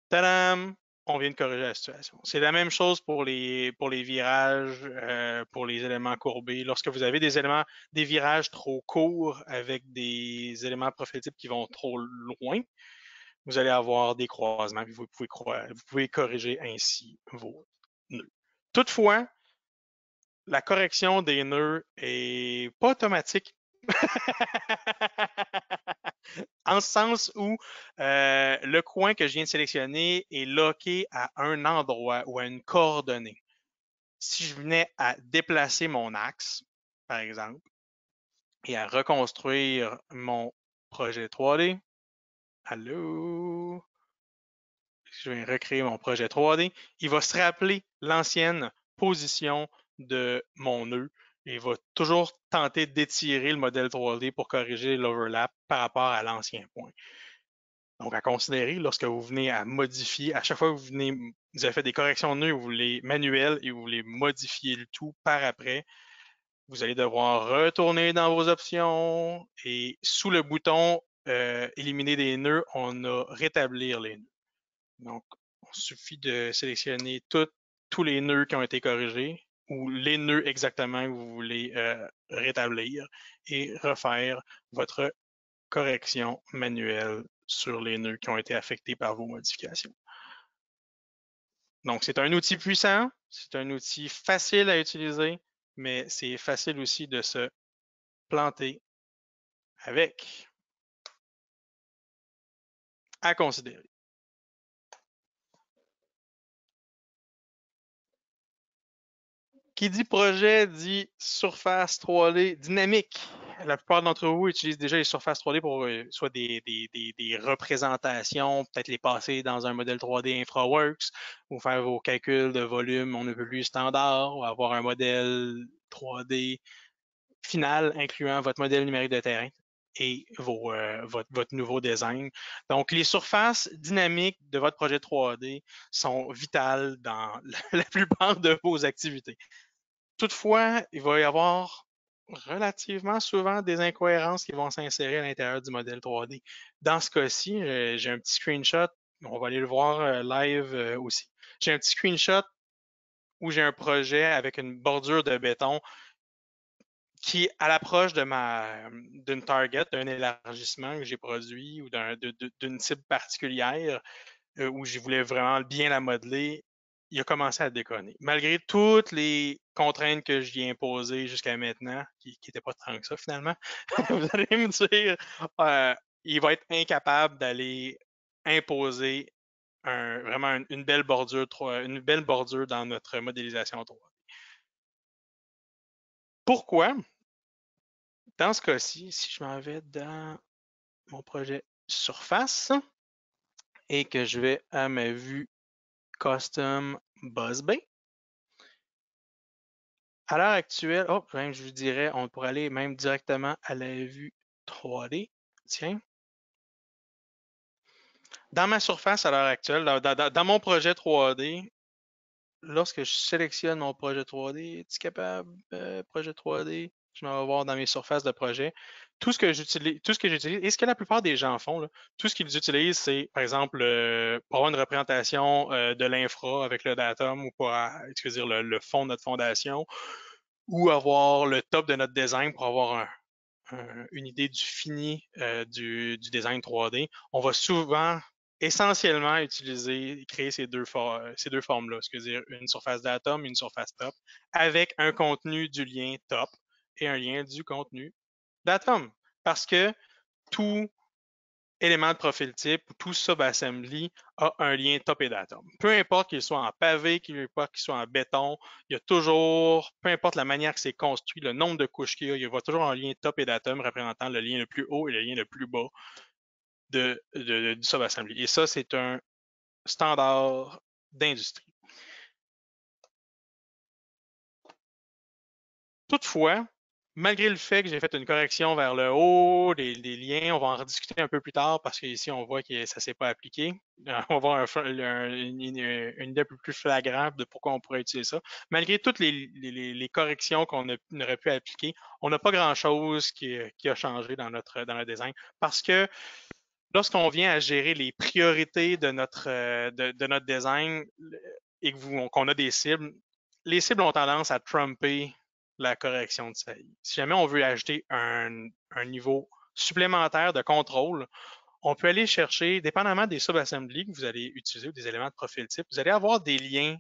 tadam! On vient de corriger la situation. C'est la même chose pour les virages, pour les éléments courbés. Lorsque vous avez des virages trop courts avec des éléments prophétiques qui vont trop loin, vous allez avoir des croisements, puis vous pouvez corriger ainsi vos nœuds. Toutefois, la correction des nœuds est pas automatique. En ce sens où le coin que je viens de sélectionner est loqué à un endroit ou à une coordonnée. Si je venais à déplacer mon axe, par exemple, et à reconstruire mon projet 3D, allô? Je vais recréer mon projet 3D, il va se rappeler l'ancienne position de mon nœud et il va toujours tenter d'étirer le modèle 3D pour corriger l'overlap par rapport à l'ancien point. Donc, à considérer lorsque vous venez à modifier, à chaque fois que vous avez fait des corrections de nœuds, vous les manuelles et vous les modifiez le tout par après, vous allez devoir retourner dans vos options et sous le bouton éliminer des nœuds, on a rétablir les nœuds. Donc, il suffit de sélectionner tous les nœuds qui ont été corrigés ou les nœuds exactement que vous voulez rétablir et refaire votre correction manuelle sur les nœuds qui ont été affectés par vos modifications. Donc, c'est un outil puissant, c'est un outil facile à utiliser, mais c'est facile aussi de se planter avec. À considérer. Qui dit projet dit surface 3D dynamique. La plupart d'entre vous utilisent déjà les surfaces 3D pour soit des représentations, peut-être les passer dans un modèle 3D InfraWorks, ou faire vos calculs de volume on ne peut plus standard, ou avoir un modèle 3D final incluant votre modèle numérique de terrain et votre nouveau design. Donc, les surfaces dynamiques de votre projet 3D sont vitales dans la plupart de vos activités. Toutefois, il va y avoir relativement souvent des incohérences qui vont s'insérer à l'intérieur du modèle 3D. Dans ce cas-ci, j'ai un petit screenshot, on va aller le voir live aussi. J'ai un petit screenshot où j'ai un projet avec une bordure de béton qui, à l'approche d'une target, d'un élargissement que j'ai produit ou d'une cible particulière où je voulais vraiment bien la modeler, il a commencé à déconner. Malgré toutes les contraintes que je lui ai imposées jusqu'à maintenant, qui n'étaient pas tant que ça finalement, vous allez me dire, il va être incapable d'aller imposer vraiment une belle bordure dans notre modélisation 3D. Pourquoi? Dans ce cas-ci, si je m'en vais dans mon projet surface et que je vais à ma vue Custom BuzzBay, à l'heure actuelle, même je vous dirais, on pourrait aller même directement à la vue 3D. Tiens. Dans ma surface à l'heure actuelle, dans mon projet 3D, lorsque je sélectionne mon projet 3D, es-tu capable, projet 3D, je m'en vais voir dans mes surfaces de projet. Tout ce que j'utilise, et ce que la plupart des gens font, là, tout ce qu'ils utilisent, c'est, par exemple, pour avoir une représentation de l'infra avec le datum ou pour, excusez, le fond de notre fondation, ou avoir le top de notre design pour avoir une idée du fini du design 3D, on va souvent essentiellement créer ces deux formes-là, c'est-à-dire une surface datum et une surface top, avec un contenu du lien top et un lien du contenu datum. Parce que tout élément de profil type ou tout subassembly a un lien top et datum. Peu importe qu'il soit en pavé, peu importe qu'il soit en béton, il y a toujours, peu importe la manière que c'est construit, le nombre de couches qu'il y a, il y a toujours un lien top et datum représentant le lien le plus haut et le lien le plus bas du subassembly. Et ça, c'est un standard d'industrie. Toutefois, malgré le fait que j'ai fait une correction vers le haut des liens, on va en rediscuter un peu plus tard parce qu'ici, on voit que ça ne s'est pas appliqué. On va voir une idée un peu plus flagrante de pourquoi on pourrait utiliser ça. Malgré toutes les corrections qu'on aurait pu appliquer, on n'a pas grand-chose qui a changé dans notre design parce que lorsqu'on vient à gérer les priorités de notre design et qu'on a des cibles, les cibles ont tendance à trumper la correction de saillie. Si jamais on veut ajouter un niveau supplémentaire de contrôle, on peut aller chercher, dépendamment des sub-assemblies que vous allez utiliser ou des éléments de profil type, vous allez avoir des liens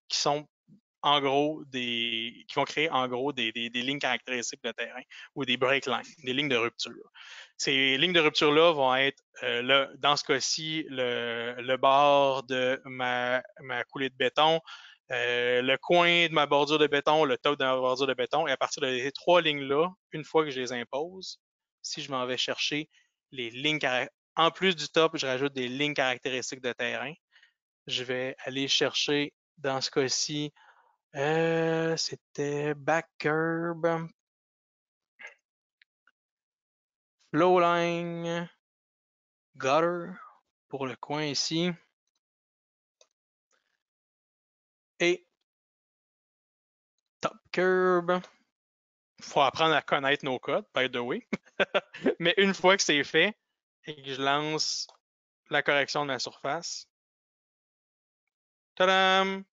qui sont en gros qui vont créer en gros des lignes caractéristiques de terrain ou des break lines, des lignes de rupture. Ces lignes de rupture-là vont être, dans ce cas-ci, le bord de ma coulée de béton, le coin de ma bordure de béton, le top de ma bordure de béton. Et à partir de ces trois lignes-là, une fois que je les impose, si je m'en vais chercher les lignes en plus du top, je rajoute des lignes caractéristiques de terrain. Je vais aller chercher, dans ce cas-ci, c'était back curb, flow line, gutter pour le coin ici. Et top curb. Il faut apprendre à connaître nos codes, by the way. Mais une fois que c'est fait et que je lance la correction de ma surface, tadam!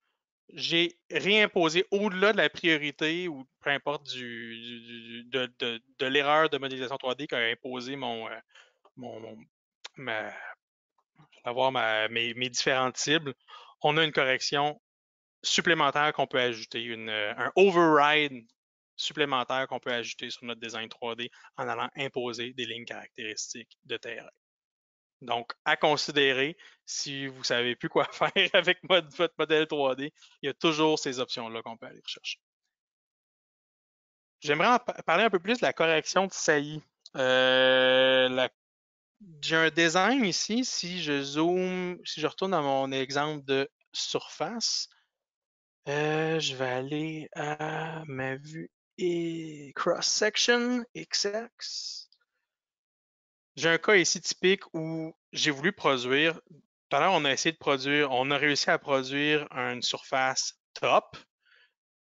J'ai réimposé au-delà de la priorité ou peu importe de l'erreur de modélisation 3D qu'a imposé ma, avoir mes différentes cibles. On a une correction supplémentaire qu'on peut ajouter, un override supplémentaire qu'on peut ajouter sur notre design 3D en allant imposer des lignes caractéristiques de terrain. Donc, à considérer, si vous ne savez plus quoi faire avec votre modèle 3D, il y a toujours ces options-là qu'on peut aller rechercher. J'aimerais parler un peu plus de la correction de saillie. J'ai un design ici, si je zoome, si je retourne à mon exemple de surface, je vais aller à ma vue et cross-section, XX. J'ai un cas ici typique où j'ai voulu produire, tout à l'heure on a essayé de produire, on a réussi à produire une surface top,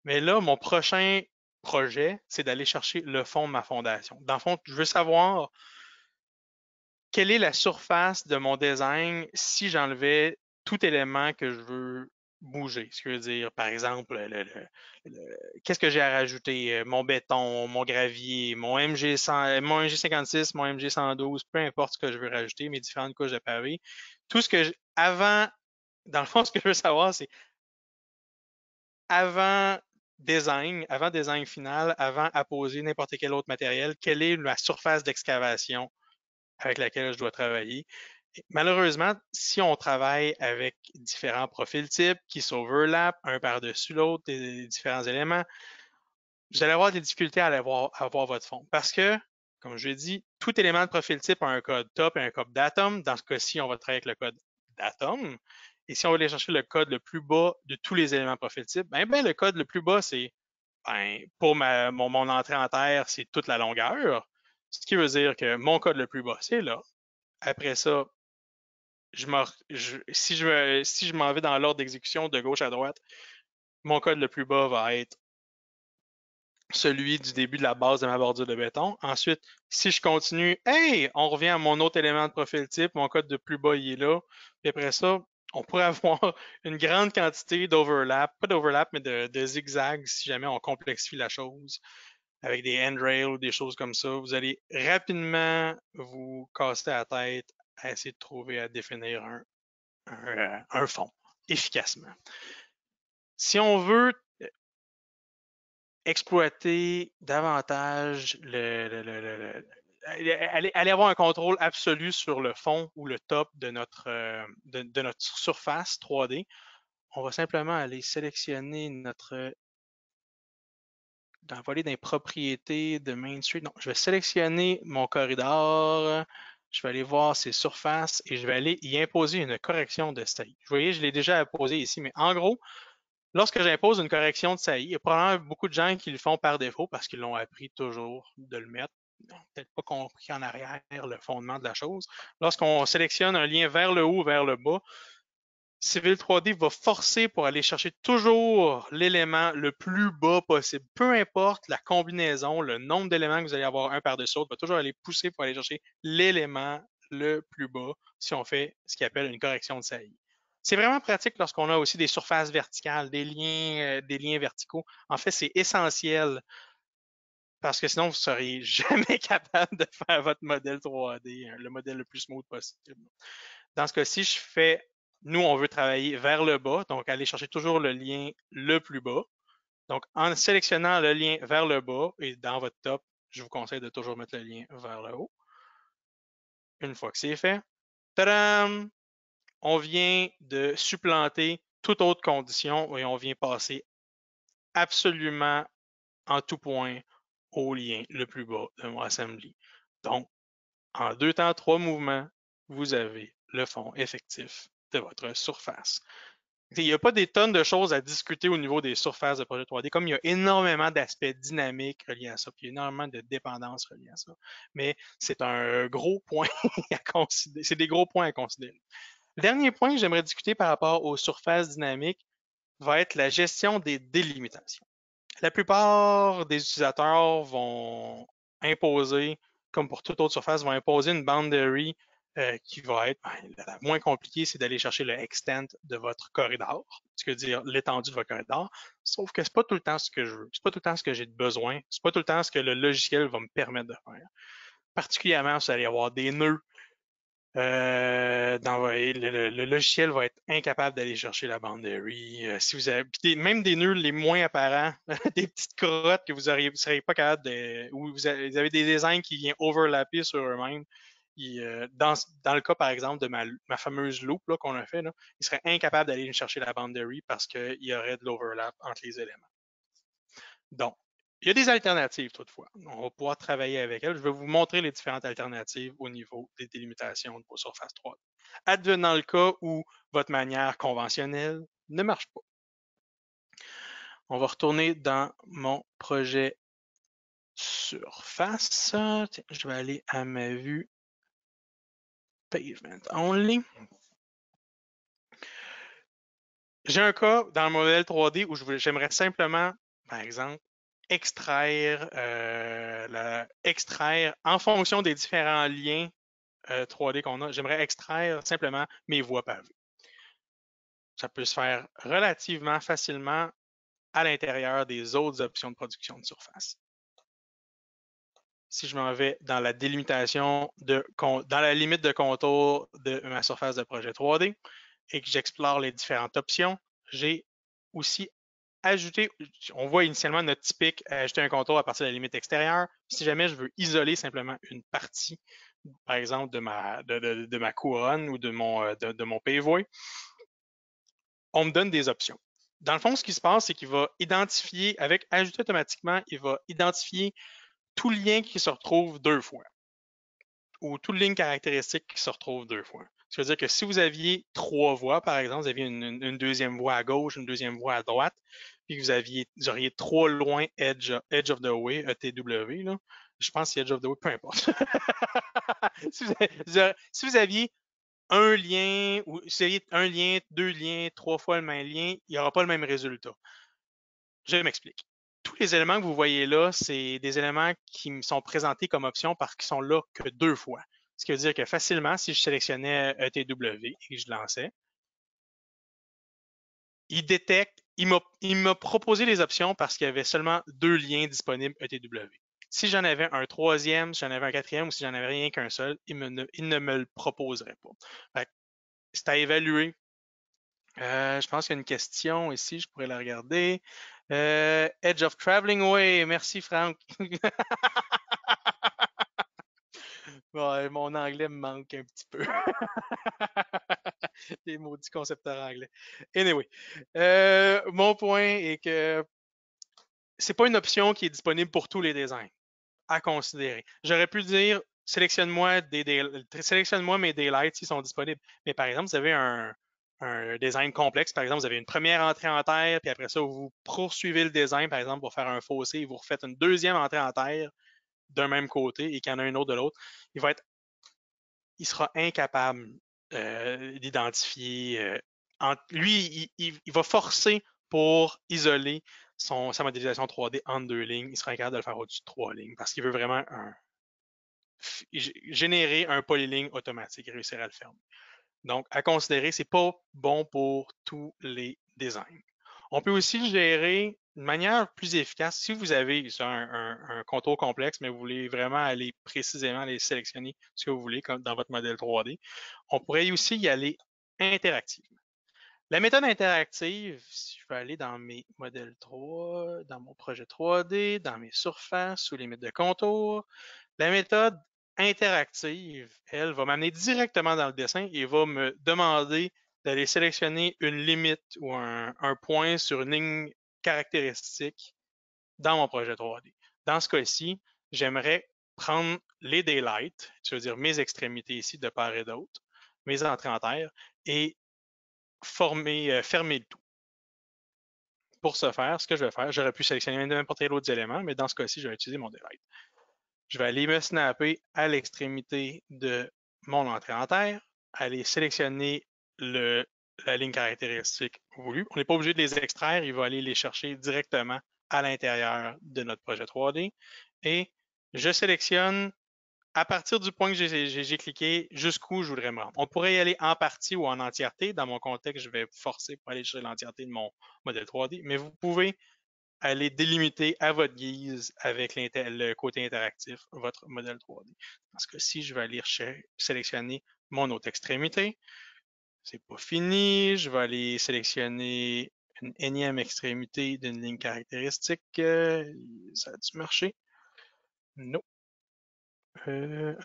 mais là, mon prochain projet, c'est d'aller chercher le fond de ma fondation. Dans le fond, je veux savoir quelle est la surface de mon design si j'enlevais tout élément que je veux bouger. Ce que je veux dire, par exemple, qu'est-ce que j'ai à rajouter? Mon béton, mon gravier, mon mon MG56, mon MG112, peu importe ce que je veux rajouter, mes différentes couches de pavé. Tout ce que dans le fond, ce que je veux savoir, c'est avant avant design final, avant apposer n'importe quel autre matériel, quelle est la surface d'excavation avec laquelle je dois travailler. Et malheureusement, si on travaille avec différents profils types qui s'overlappent un par-dessus l'autre, des différents éléments, vous allez avoir des difficultés à avoir votre fond. Parce que, comme je l'ai dit, tout élément de profil type a un code top et un code datum. Dans ce cas-ci, on va travailler avec le code datum. Et si on veut aller chercher le code le plus bas de tous les éléments de profil type, le code le plus bas, c'est pour mon entrée en terre, c'est toute la longueur. Ce qui veut dire que mon code le plus bas, c'est là. Après ça, si je m'en vais dans l'ordre d'exécution de gauche à droite, mon code le plus bas va être celui du début de la base de ma bordure de béton. Ensuite, si je continue, hey, on revient à mon autre élément de profil type, mon code de plus bas, il est là. Puis après ça, on pourrait avoir une grande quantité d'overlap, pas d'overlap, mais de zigzags si jamais on complexifie la chose avec des handrails ou des choses comme ça. Vous allez rapidement vous casser la tête à essayer de trouver, à définir un fond efficacement. Si on veut exploiter davantage aller avoir un contrôle absolu sur le fond ou le top de notre surface 3D, on va simplement aller sélectionner dans le volet des propriétés de Main Street. Non, je vais sélectionner mon corridor, je vais aller voir ses surfaces et je vais aller y imposer une correction de saillie. Vous voyez, je l'ai déjà imposé ici, mais en gros, lorsque j'impose une correction de saillie, il y a probablement beaucoup de gens qui le font par défaut parce qu'ils l'ont appris toujours de le mettre. Ils n'ont peut-être pas compris en arrière le fondement de la chose. Lorsqu'on sélectionne un lien vers le haut ou vers le bas, Civil 3D va forcer pour aller chercher toujours l'élément le plus bas possible. Peu importe la combinaison, le nombre d'éléments que vous allez avoir un par-dessus l'autre, va toujours aller pousser pour aller chercher l'élément le plus bas si on fait ce qu'il appelle une correction de saillie. C'est vraiment pratique lorsqu'on a aussi des surfaces verticales, des liens verticaux. En fait, c'est essentiel parce que sinon, vous ne seriez jamais capable de faire votre modèle 3D, le modèle le plus smooth possible. Dans ce cas-ci, nous, on veut travailler vers le bas, donc aller chercher toujours le lien le plus bas. Donc, en sélectionnant le lien vers le bas et dans votre top, je vous conseille de toujours mettre le lien vers le haut. Une fois que c'est fait, tadam! On vient de supplanter toute autre condition et on vient passer absolument en tout point au lien le plus bas de mon assembly. Donc, en 2 temps, 3 mouvements, vous avez le fond effectif de votre surface. Il n'y a pas des tonnes de choses à discuter au niveau des surfaces de projet 3D, comme il y a énormément d'aspects dynamiques reliés à ça, puis il y a énormément de dépendances reliées à ça. Mais c'est un gros point à considérer. C'est des gros points à considérer. Le dernier point que j'aimerais discuter par rapport aux surfaces dynamiques va être la gestion des délimitations. La plupart des utilisateurs vont imposer, comme pour toute autre surface, vont imposer une boundary qui va être la moins compliquée, c'est d'aller chercher le extent de votre corridor, ce que veut dire l'étendue de votre corridor. Sauf que c'est pas tout le temps ce que je veux, c'est pas tout le temps ce que j'ai besoin, c'est pas tout le temps ce que le logiciel va me permettre de faire. Particulièrement, vous allez avoir des nœuds le logiciel va être incapable d'aller chercher la boundary. Si vous avez même des nœuds les moins apparents, des petites crottes que vous seriez pas capable de, ou vous avez des designs qui viennent overlapper sur eux-mêmes. Dans le cas, par exemple, de ma fameuse loop qu'on a fait, là, il serait incapable d'aller chercher la boundary parce qu'il y aurait de l'overlap entre les éléments. Donc, il y a des alternatives toutefois. On va pouvoir travailler avec elles. Je vais vous montrer les différentes alternatives au niveau des délimitations de vos surfaces 3D. Advenant le cas où votre manière conventionnelle ne marche pas. On va retourner dans mon projet surface. Tiens, je vais aller à ma vue Pavement Only. J'ai un cas dans le modèle 3D où j'aimerais simplement, par exemple, extraire en fonction des différents liens 3D qu'on a, j'aimerais extraire simplement mes voies pavées. Ça peut se faire relativement facilement à l'intérieur des autres options de production de surface. Si je m'en vais dans la délimitation dans la limite de contour de ma surface de projet 3D et que j'explore les différentes options, j'ai aussi ajouté, on voit initialement notre typique ajouter un contour à partir de la limite extérieure. Si jamais je veux isoler simplement une partie, par exemple de ma couronne ou de mon paveway, on me donne des options. Dans le fond, ce qui se passe, c'est qu'il va identifier, avec ajouter automatiquement, il va identifier tout lien qui se retrouve 2 fois ou toute ligne caractéristique qui se retrouve 2 fois. Ça veut dire que si vous aviez 3 voies, par exemple, vous aviez une deuxième voie à gauche, une deuxième voie à droite, puis que vous auriez 3 loin edge of the way, ETW, là, je pense que c'est Edge of the Way, peu importe. si vous aviez un lien, ou essayez un lien, deux liens, 3 fois le même lien, il n'y aura pas le même résultat. Je m'explique. Tous les éléments que vous voyez là, c'est des éléments qui me sont présentés comme option parce qu'ils sont là que 2 fois. Ce qui veut dire que facilement, si je sélectionnais ETW et que je lançais, il détecte, il m'a proposé les options parce qu'il y avait seulement 2 liens disponibles ETW. Si j'en avais un troisième, si j'en avais un quatrième ou si j'en avais rien qu'un seul, il ne me le proposerait pas. C'est à évaluer. Je pense qu'il y a une question ici, je pourrais la regarder. Edge of Traveling Way, merci Franck. Ouais, mon anglais me manque un petit peu. Les maudits concepteurs anglais. Anyway, mon point est que c'est pas une option qui est disponible pour tous les designs à considérer. J'aurais pu dire sélectionne-moi mes daylights s'ils sont disponibles. Mais par exemple, vous avez un design complexe, par exemple, vous avez une première entrée en terre, puis après ça, vous poursuivez le design, par exemple, pour faire un fossé, et vous refaites une deuxième entrée en terre d'un même côté et qu'il y en a un autre de l'autre. Il sera incapable d'identifier. Lui, il va forcer pour isoler sa modélisation 3D en 2 lignes. Il sera incapable de le faire au-dessus de 3 lignes parce qu'il veut vraiment générer un polyligne automatique et réussir à le faire. Donc, à considérer, c'est pas bon pour tous les designs. On peut aussi gérer de manière plus efficace, si vous avez un contour complexe, mais vous voulez vraiment aller précisément aller sélectionner ce que vous voulez comme dans votre modèle 3D, on pourrait aussi y aller interactivement. La méthode interactive, si je vais aller dans mes modèles 3, dans mon projet 3D, dans mes surfaces sous limite de contour, la méthode interactive, elle, va m'amener directement dans le dessin et va me demander d'aller sélectionner une limite ou un point sur une ligne caractéristique dans mon projet 3D. Dans ce cas-ci, j'aimerais prendre les daylights, c'est-à-dire mes extrémités ici de part et d'autre, mes entrées en terre, et fermer le tout. Pour ce faire, ce que je vais faire, j'aurais pu sélectionner n'importe quel autre élément, mais dans ce cas-ci, je vais utiliser mon daylight. Je vais aller me snapper à l'extrémité de mon entrée en terre, aller sélectionner la ligne caractéristique voulue. On n'est pas obligé de les extraire, il va aller les chercher directement à l'intérieur de notre projet 3D. Et je sélectionne à partir du point que j'ai cliqué jusqu'où je voudrais me rendre. On pourrait y aller en partie ou en entièreté. Dans mon contexte, je vais forcer pour aller chercher l'entièreté de mon modèle 3D, mais vous pouvez aller délimiter à votre guise avec le côté interactif votre modèle 3D. Dans ce cas-ci, je vais aller sélectionner mon autre extrémité. C'est pas fini. Je vais aller sélectionner une énième extrémité d'une ligne caractéristique. Ça a-tu marché? Non.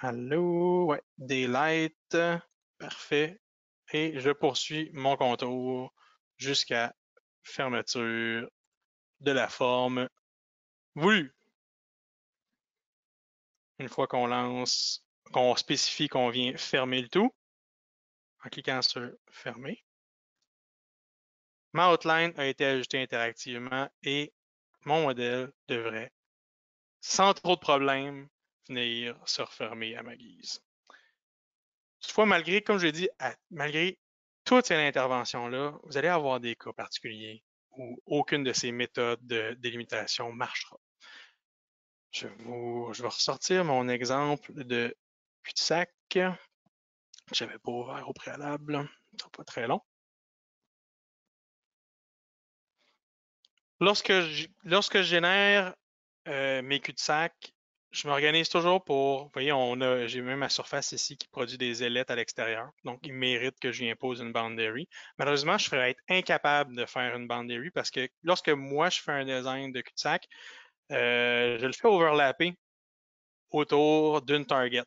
Allô? Ouais. Daylight. Parfait. Et je poursuis mon contour jusqu'à fermeture de la forme voulue. Une fois qu'on lance, qu'on spécifie qu'on vient fermer le tout, en cliquant sur fermer, ma outline a été ajoutée interactivement et mon modèle devrait, sans trop de problèmes, venir se refermer à ma guise. Toutefois, malgré, comme je l'ai dit, malgré toutes ces interventions-là, vous allez avoir des cas particuliers où aucune de ces méthodes de délimitation marchera. Je vais ressortir mon exemple de cul-de-sac. Je n'avais pas ouvert au préalable. Ce sera pas très long. Lorsque je génère mes cul-de-sac, je m'organise toujours pour. Vous voyez, j'ai même ma surface ici qui produit des ailettes à l'extérieur. Donc, il mérite que je lui impose une boundary. Malheureusement, je ferais être incapable de faire une boundary parce que lorsque moi, je fais un design de cul-de-sac, je le fais overlapper autour d'une target.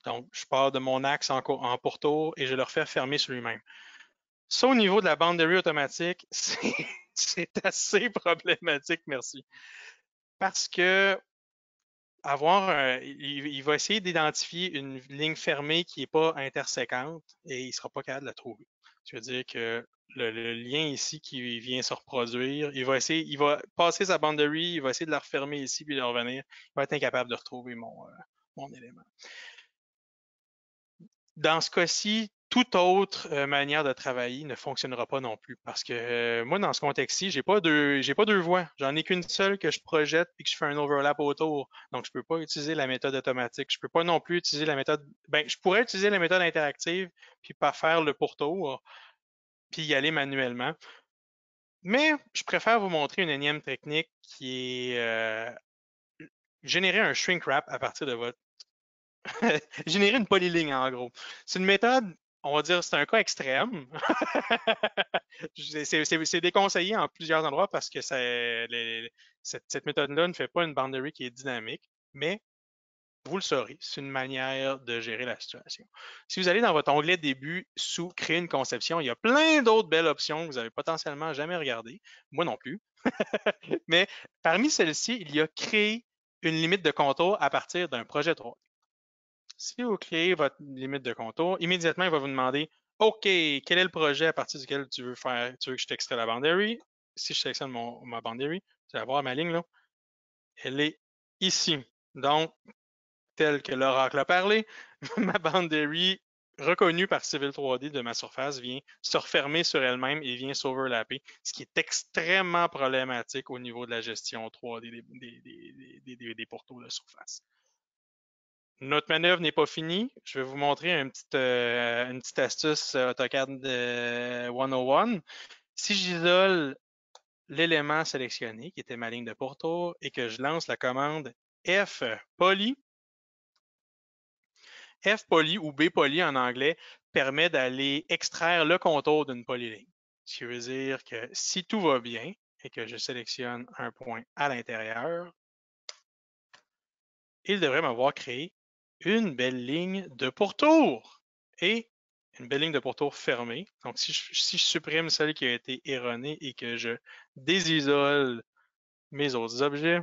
Donc, je pars de mon axe en pourtour et je le refais fermer sur lui-même. Ça, au niveau de la boundary automatique, c'est assez problématique, merci. Parce que il va essayer d'identifier une ligne fermée qui n'est pas interséquente et il ne sera pas capable de la trouver. Ça veut dire que le lien ici qui vient se reproduire, il va passer sa boundary, il va essayer de la refermer ici puis de revenir. Il va être incapable de retrouver mon élément. Dans ce cas-ci, toute autre manière de travailler ne fonctionnera pas non plus. Parce que moi, dans ce contexte-ci, j'ai pas deux voies. J'en ai qu'une seule que je projette puis que je fais un overlap autour. Donc, je peux pas utiliser la méthode automatique. Je peux pas non plus utiliser la méthode. Ben, je pourrais utiliser la méthode interactive puis pas faire le pourtour puis y aller manuellement. Mais je préfère vous montrer une énième technique qui est générer un shrink wrap à partir de votre générer une polyligne, en gros. C'est une méthode, on va dire, c'est un cas extrême. C'est déconseillé en plusieurs endroits parce que cette méthode-là ne fait pas une boundary qui est dynamique, mais vous le saurez, c'est une manière de gérer la situation. Si vous allez dans votre onglet début sous créer une conception, il y a plein d'autres belles options que vous n'avez potentiellement jamais regardées. Moi non plus. Mais parmi celles-ci, il y a créer une limite de contour à partir d'un projet 3D. Si vous créez votre limite de contour, immédiatement, il va vous demander OK, quel est le projet à partir duquel tu veux que je t'extrais la boundary? Si je sélectionne ma boundary, tu vas voir ma ligne là. Elle est ici. Donc, tel que l'oracle a parlé, ma boundary reconnue par Civil 3D de ma surface vient se refermer sur elle-même et vient s'overlapper, ce qui est extrêmement problématique au niveau de la gestion 3D des pourtours de surface. Notre manœuvre n'est pas finie. Je vais vous montrer une petite astuce AutoCAD 101. Si j'isole l'élément sélectionné, qui était ma ligne de pourtour, et que je lance la commande F-Poly, F-Poly ou B-Poly en anglais permet d'aller extraire le contour d'une polyligne. Ce qui veut dire que si tout va bien et que je sélectionne un point à l'intérieur, il devrait m'avoir créé une belle ligne de pourtour et une belle ligne de pourtour fermée. Donc, si je supprime celle qui a été erronée et que je désisole mes autres objets,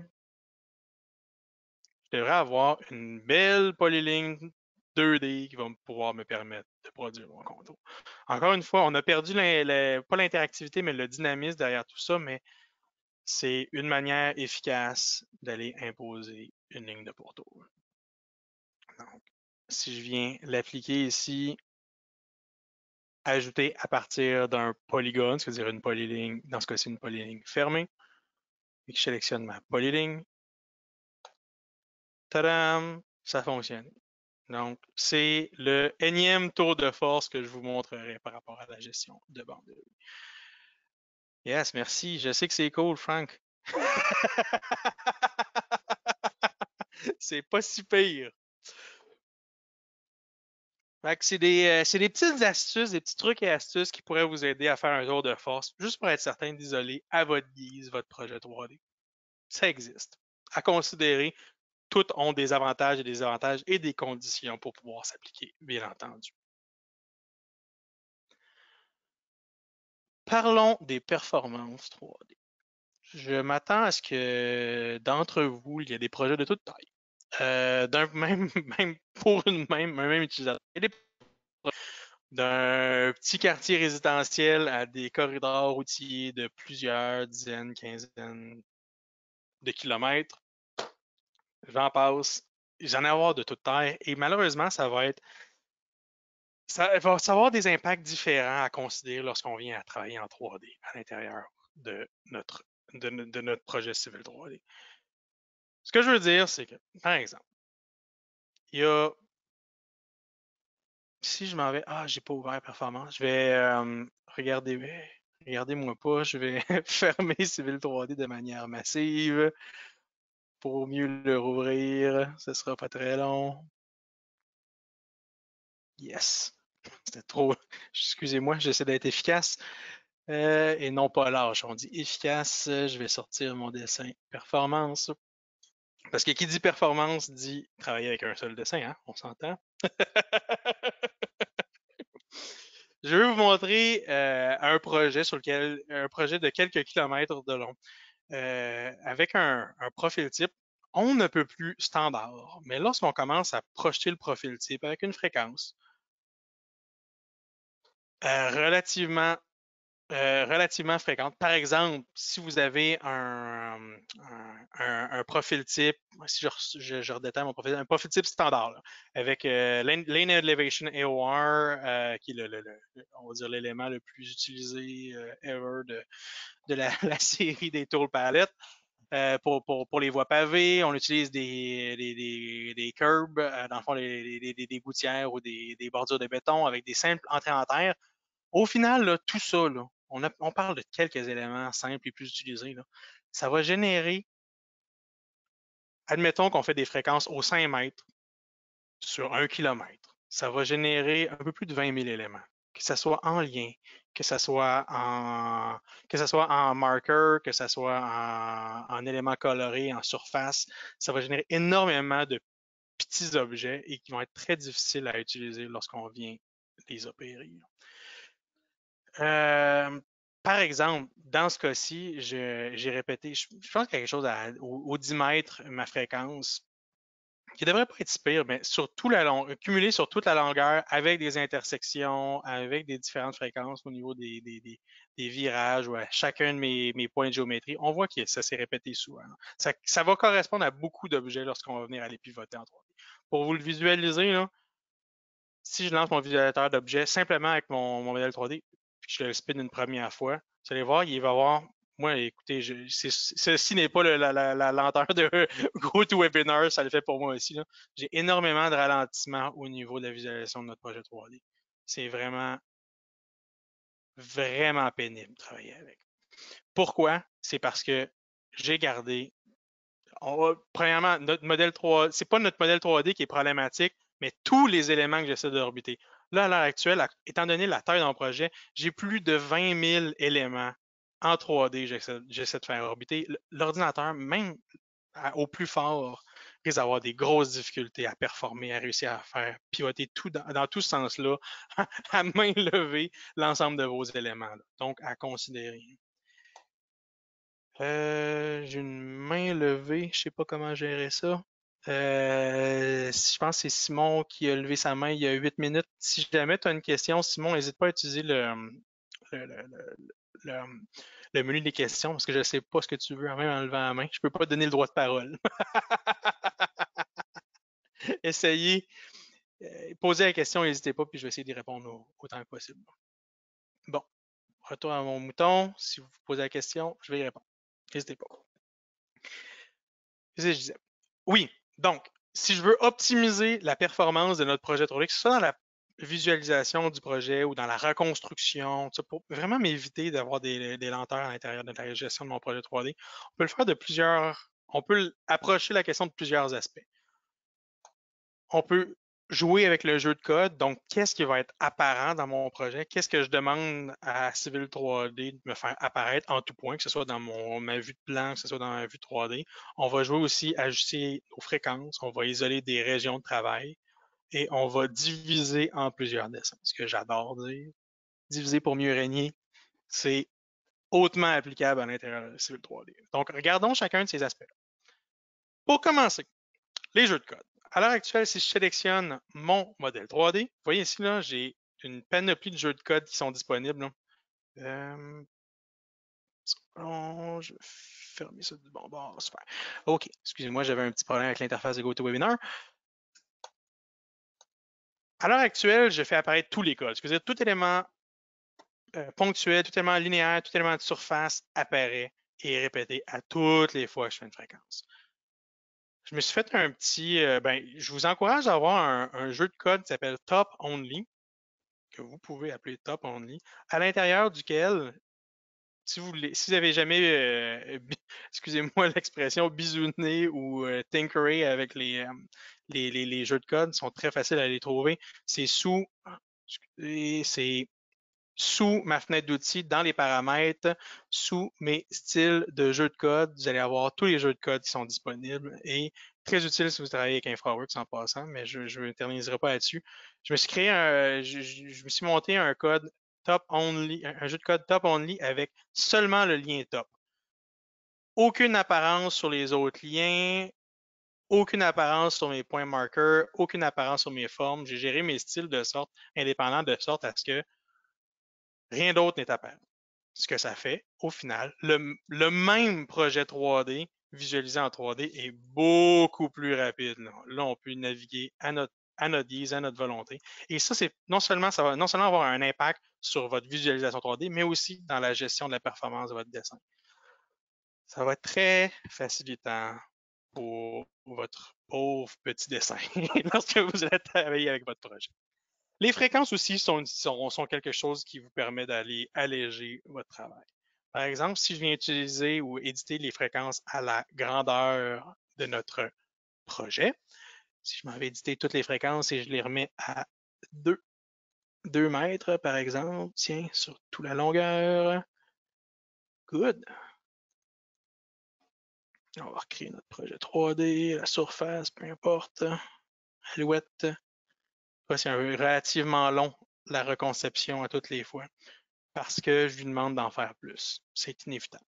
je devrais avoir une belle polyligne 2D qui va pouvoir me permettre de produire mon contour. Encore une fois, on a perdu pas l'interactivité, mais le dynamisme derrière tout ça, mais c'est une manière efficace d'aller imposer une ligne de pourtour. Donc, si je viens l'appliquer ici, ajouter à partir d'un polygone, c'est-à-dire une polyligne, dans ce cas-ci une polyligne fermée, et que je sélectionne ma polyligne, tadam, ça fonctionne. Donc, c'est le énième tour de force que je vous montrerai par rapport à la gestion de boundary. Yes, merci. Je sais que c'est cool, Frank. C'est pas si pire. C'est des petites astuces, des petits trucs et astuces qui pourraient vous aider à faire un tour de force, juste pour être certain d'isoler à votre guise votre projet 3D. Ça existe. À considérer, toutes ont des avantages et des désavantages et des conditions pour pouvoir s'appliquer, bien entendu. Parlons des performances 3D. Je m'attends à ce que d'entre vous, il y ait des projets de toute taille. Même pour un même utilisateur. D'un petit quartier résidentiel à des corridors routiers de plusieurs dizaines, quinzaines de kilomètres. J'en passe. J'en ai à voir de toute taille. Et malheureusement, ça va avoir des impacts différents à considérer lorsqu'on vient à travailler en 3D à l'intérieur de notre projet civil 3D. Ce que je veux dire, c'est que, par exemple, il y a. Si je m'en vais. Ah, j'ai pas ouvert performance. Je vais regardez-moi pas, je vais fermer Civil 3D de manière massive pour mieux le rouvrir. Ce sera pas très long. Yes. C'était trop. Excusez-moi, j'essaie d'être efficace. Et non pas lâche. On dit efficace. Je vais sortir mon dessin performance. Parce que qui dit performance dit travailler avec un seul dessin, hein? On s'entend? Je vais vous montrer un projet de quelques kilomètres de long, avec un profil type. On ne peut plus standard, mais lorsqu'on commence à projeter le profil type avec une fréquence relativement relativement fréquentes. Par exemple, si vous avez un profil type, si je redétaille mon profil, un profil type standard, là, avec Lane Elevation AOR, qui est on va dire l'élément le plus utilisé ever de la série des tool palettes. Pour les voies pavées, on utilise des curbs, dans le fond, des gouttières ou des bordures de béton avec des simples entrées en terre. Au final, là, tout ça, là, on parle de quelques éléments simples et plus utilisés. Là. Ça va générer, admettons qu'on fait des fréquences au 5 mètres sur 1 kilomètre. Ça va générer un peu plus de 20 000 éléments. Que ce soit en lien, que ce soit en marker, que ce soit en éléments colorés, en surface. Ça va générer énormément de petits objets et qui vont être très difficiles à utiliser lorsqu'on vient les opérer. Par exemple, dans ce cas-ci, j'ai répété, je pense quelque chose au 10 mètres, ma fréquence, qui devrait pas être si pire, mais sur tout cumulé sur toute la longueur, avec des intersections, avec des différentes fréquences au niveau des virages ou à chacun de mes points de géométrie, on voit que ça s'est répété souvent. Ça va correspondre à beaucoup d'objets lorsqu'on va venir aller pivoter en 3D. Pour vous le visualiser, là, si je lance mon visualisateur d'objets simplement avec mon modèle 3D, puis je le spin une première fois, vous allez voir, il va avoir. Moi, écoutez, ceci n'est pas la lenteur de GoToWebinar, ça le fait pour moi aussi. J'ai énormément de ralentissement au niveau de la visualisation de notre projet 3D. C'est vraiment, vraiment pénible de travailler avec. Pourquoi? C'est parce que j'ai gardé premièrement, notre modèle 3, c'est pas notre modèle 3D qui est problématique, mais tous les éléments que j'essaie d'orbiter. Là, à l'heure actuelle, étant donné la taille de mon projet, j'ai plus de 20 000 éléments en 3D que j'essaie de faire orbiter. L'ordinateur, même au plus fort, risque d'avoir des grosses difficultés à performer, à réussir à faire pivoter tout dans tout ce sens-là, à main levée, l'ensemble de vos éléments. Là. Donc, à considérer. J'ai une main levée, je sais pas comment gérer ça. Je pense que c'est Simon qui a levé sa main il y a 8 minutes. Si jamais tu as une question, Simon, n'hésite pas à utiliser le, le- le- le menu des questions parce que je ne sais pas ce que tu veux, même en levant la main. Je peux pas te donner le droit de parole. Essayez, posez la question, n'hésitez pas, puis je vais essayer d'y répondre autant que possible. Bon, retour à mon mouton. Si vous posez la question, je vais y répondre. N'hésitez pas. Qu'est-ce que je disais? Oui, donc, si je veux optimiser la performance de notre projet 3D, que ce soit dans la visualisation du projet ou dans la reconstruction, pour vraiment m'éviter d'avoir des lenteurs à l'intérieur de la gestion de mon projet 3D, on peut le faire on peut approcher la question de plusieurs aspects. On peut jouer avec le jeu de code. Donc, qu'est-ce qui va être apparent dans mon projet? Qu'est-ce que je demande à Civil 3D de me faire apparaître en tout point, que ce soit dans ma vue de plan, que ce soit dans ma vue 3D. On va jouer aussi à ajuster nos fréquences. On va isoler des régions de travail et on va diviser en plusieurs dessins. Ce que j'adore dire. Diviser pour mieux régner, c'est hautement applicable à l'intérieur de Civil 3D. Donc, regardons chacun de ces aspects-là. Pour commencer, les jeux de code. À l'heure actuelle, si je sélectionne mon modèle 3D, vous voyez ici, là, j'ai une panoplie de jeux de code qui sont disponibles. Je vais fermer ça du bon bord. Super. OK. Excusez-moi, j'avais un petit problème avec l'interface de GoToWebinar. À l'heure actuelle, je fais apparaître tous les codes. C'est-à-dire tout élément ponctuel, tout élément linéaire, tout élément de surface apparaît et est répété à toutes les fois que je fais une fréquence. Je me suis fait je vous encourage à avoir un jeu de code qui s'appelle Top Only, que vous pouvez appeler Top Only, à l'intérieur duquel, si vous n'avez jamais, excusez-moi l'expression, bisouné ou tinkeré avec les jeux de code, sont très faciles à les trouver. C'est sous ma fenêtre d'outils, dans les paramètres, sous mes styles de jeux de code, vous allez avoir tous les jeux de code qui sont disponibles et très utile si vous travaillez avec InfraWorks en passant, mais je ne terminerai pas là-dessus. Je me suis créé je me suis monté un code top only, un jeu de code top only avec seulement le lien top. Aucune apparence sur les autres liens, aucune apparence sur mes points marqueurs, aucune apparence sur mes formes. J'ai géré mes styles de sorte indépendants de sorte à ce que rien d'autre n'est apparent. ce que ça fait, au final, le même projet 3D visualisé en 3D est beaucoup plus rapide. Là, on peut naviguer à notre guise, à notre volonté. Et ça, c'est ça va non seulement avoir un impact sur votre visualisation 3D, mais aussi dans la gestion de la performance de votre dessin. Ça va être très facilitant pour votre pauvre petit dessin lorsque vous allez travailler avec votre projet. Les fréquences aussi sont quelque chose qui vous permet d'aller alléger votre travail. Par exemple, si je viens utiliser ou éditer les fréquences à la grandeur de notre projet, si je m'en vais éditer toutes les fréquences et je les remets à 2 mètres, par exemple, tiens, sur toute la longueur, good. On va recréer notre projet 3D, la surface, peu importe, alouette. C'est relativement long, la reconception à toutes les fois, parce que je lui demande d'en faire plus. C'est inévitable.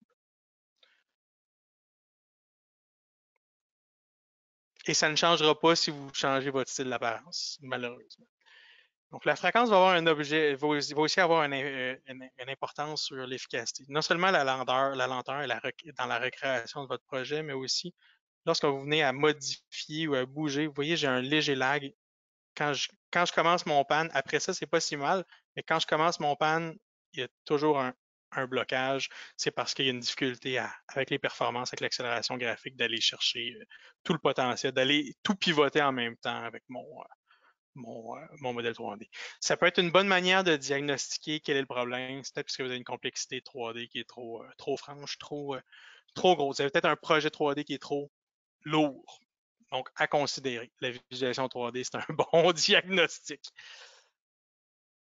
Et ça ne changera pas si vous changez votre style d'apparence, malheureusement. Donc, la fréquence va avoir un objet, va aussi avoir une importance sur l'efficacité. Non seulement la lenteur dans la recréation de votre projet, mais aussi lorsque vous venez à modifier ou à bouger. Vous voyez, j'ai un léger lag. Quand je commence mon pan, après ça, c'est pas si mal, mais quand je commence mon pan, il y a toujours un blocage. C'est parce qu'il y a une difficulté avec les performances, avec l'accélération graphique, d'aller chercher tout le potentiel, d'aller tout pivoter en même temps avec mon modèle 3D. Ça peut être une bonne manière de diagnostiquer quel est le problème. C'est peut-être parce que vous avez une complexité 3D qui est trop franche, trop grosse. Vous avez peut-être un projet 3D qui est trop lourd. Donc, à considérer. La visualisation 3D, c'est un bon diagnostic.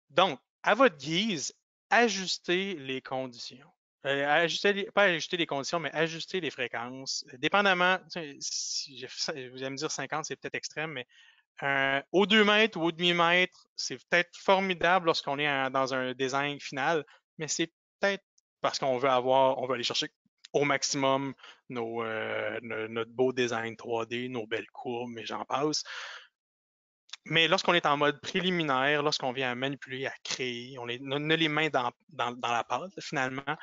Donc, à votre guise, ajustez les conditions. Pas ajuster les conditions, mais ajuster les fréquences. Dépendamment, si vous allez me dire 50, c'est peut-être extrême, mais au 2 mètres ou au demi-mètre, c'est peut-être formidable lorsqu'on est dans un design final, mais c'est peut-être parce qu'on veut aller chercher au maximum notre beau design 3D, nos belles courbes, mais j'en passe. Mais lorsqu'on est en mode préliminaire, lorsqu'on vient à manipuler, à créer, on a les mains dans la pâte, finalement,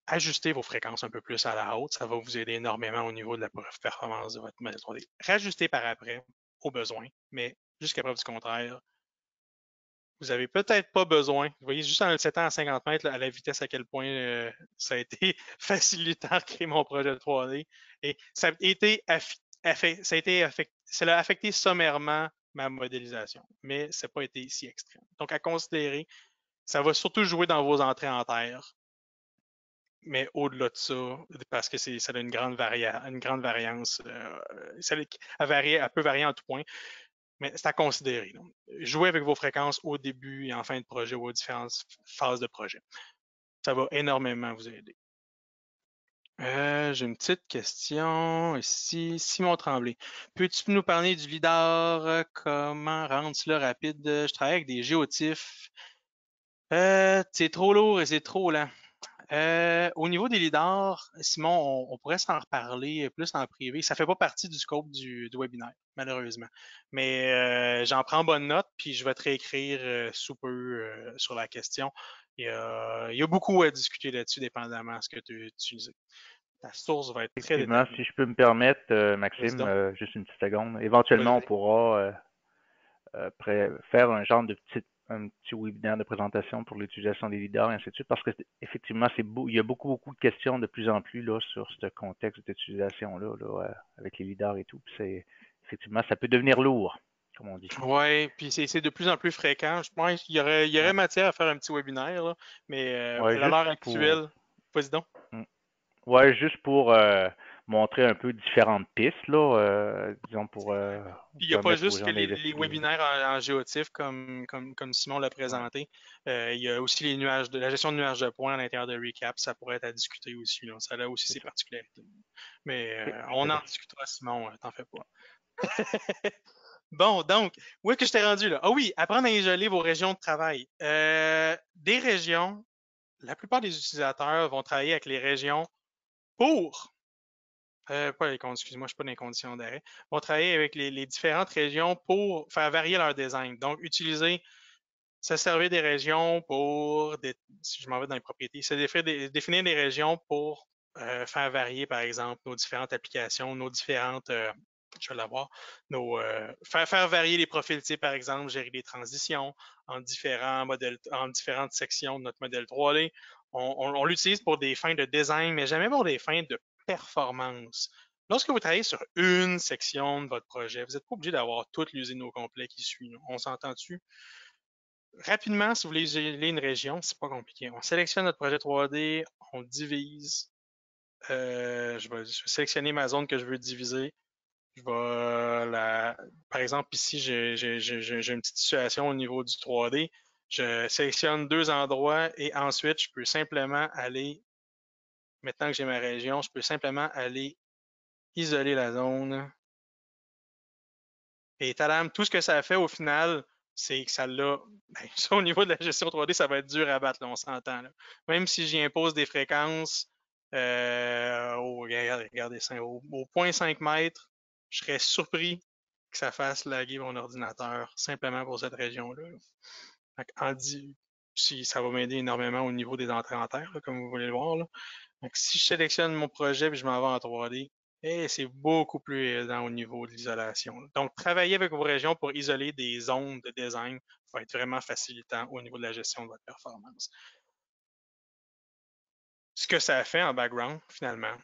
ajustez vos fréquences un peu plus à la haute. Ça va vous aider énormément au niveau de la performance de votre modèle 3D. Rajustez par après, au besoin, mais jusqu'à preuve du contraire, vous n'avez peut-être pas besoin. Vous voyez, juste en le 7 ans à 50 mètres, là, à la vitesse à quel point ça a été facilitant de créer mon projet 3D. Et ça a été ça a affecté sommairement ma modélisation, mais ça n'a pas été si extrême. Donc, à considérer, ça va surtout jouer dans vos entrées en terre, mais au-delà de ça, parce que ça a une grande variance, elle peut varier en tout point, mais c'est à considérer. Donc. Jouez avec vos fréquences au début et en fin de projet ou aux différentes phases de projet. Ça va énormément vous aider. J'ai une petite question ici. Simon Tremblay. Peux-tu nous parler du lidar? Comment rendre cela rapide? Je travaille avec des géotifs. C'est trop lourd et c'est trop lent. Au niveau des lidars, Simon, on pourrait s'en reparler plus en privé. Ça fait pas partie du scope du webinaire, malheureusement. Mais j'en prends bonne note, puis je vais te réécrire sous peu sur la question. Il y a beaucoup à discuter là-dessus, dépendamment de ce que tu utilises. Ta source va être très Effectivement, détaillée. si je peux me permettre, Vas-y Maxime, donc. juste une petite seconde. Éventuellement, on Vas-y. pourra faire un genre de un petit webinaire de présentation pour l'utilisation des leaders et ainsi de suite, parce que effectivement, il y a beaucoup de questions de plus en plus là, sur ce contexte d'utilisation-là, avec les leaders et tout. Effectivement, ça peut devenir lourd, comme on dit. Ouais, puis c'est de plus en plus fréquent. Je pense qu'il y aurait Ouais, matière à faire un petit webinaire, là, mais ouais à juste l'heure pour actuelle, vas-y donc. mm, ouais, juste pour montrer un peu différentes pistes, là, disons pour Puis il n'y a pas permettre aux juste que gens les d'investiguer. webinaires en géotif comme Simon l'a Ouais, présenté. Il y a aussi la gestion de nuages de points à l'intérieur de Recap. Ça pourrait être à discuter aussi. Là. Ça a aussi c'est ses ça. particularités. Mais Ok, je on te en laisse. discutera, Simon, t'en fais pas. Bon, donc, où est-ce que je t'ai rendu là? Ah oui, apprendre à isoler vos régions de travail. Des régions, la plupart des utilisateurs vont travailler avec les régions pour pas les conditions, excuse-moi, je suis pas dans les conditions d'arrêt, vont travailler avec les différentes régions pour faire varier leur design. Donc, utiliser se servir des régions pour, si je m'en vais dans les propriétés, c'est définir des régions pour faire varier, par exemple, nos différentes applications, nos différentes, je vais l'avoir, faire varier les profils types, par exemple, gérer les transitions en différents modèles, en différentes sections de notre modèle 3D. On l'utilise pour des fins de design, mais jamais pour des fins de performance. Lorsque vous travaillez sur une section de votre projet, vous n'êtes pas obligé d'avoir toute l'usine au complet qui suit. On s'entend dessus? Rapidement, si vous voulez isoler une région, c'est pas compliqué. On sélectionne notre projet 3D, on divise. Je vais sélectionner ma zone que je veux diviser. Par exemple, ici, j'ai une petite situation au niveau du 3D. Je sélectionne 2 endroits et ensuite, je peux simplement aller, maintenant que j'ai ma région, je peux simplement aller isoler la zone. Et tadam, tout ce que ça a fait au final, c'est que ça l'a. Ben, ça, au niveau de la gestion 3D, ça va être dur à battre, là, on s'entend. Là. Même si j'y impose des fréquences, regardez ça, au 0,5 mètres, je serais surpris que ça fasse laguer mon ordinateur simplement pour cette région-là. Si ça va m'aider énormément au niveau des entrées en terre, là, comme vous voulez le voir. Là. Donc, si je sélectionne mon projet et je m'en vais en 3D, c'est beaucoup plus aidant au niveau de l'isolation. Donc, travailler avec vos régions pour isoler des zones de design va être vraiment facilitant au niveau de la gestion de votre performance. Ce que ça a fait en background, finalement,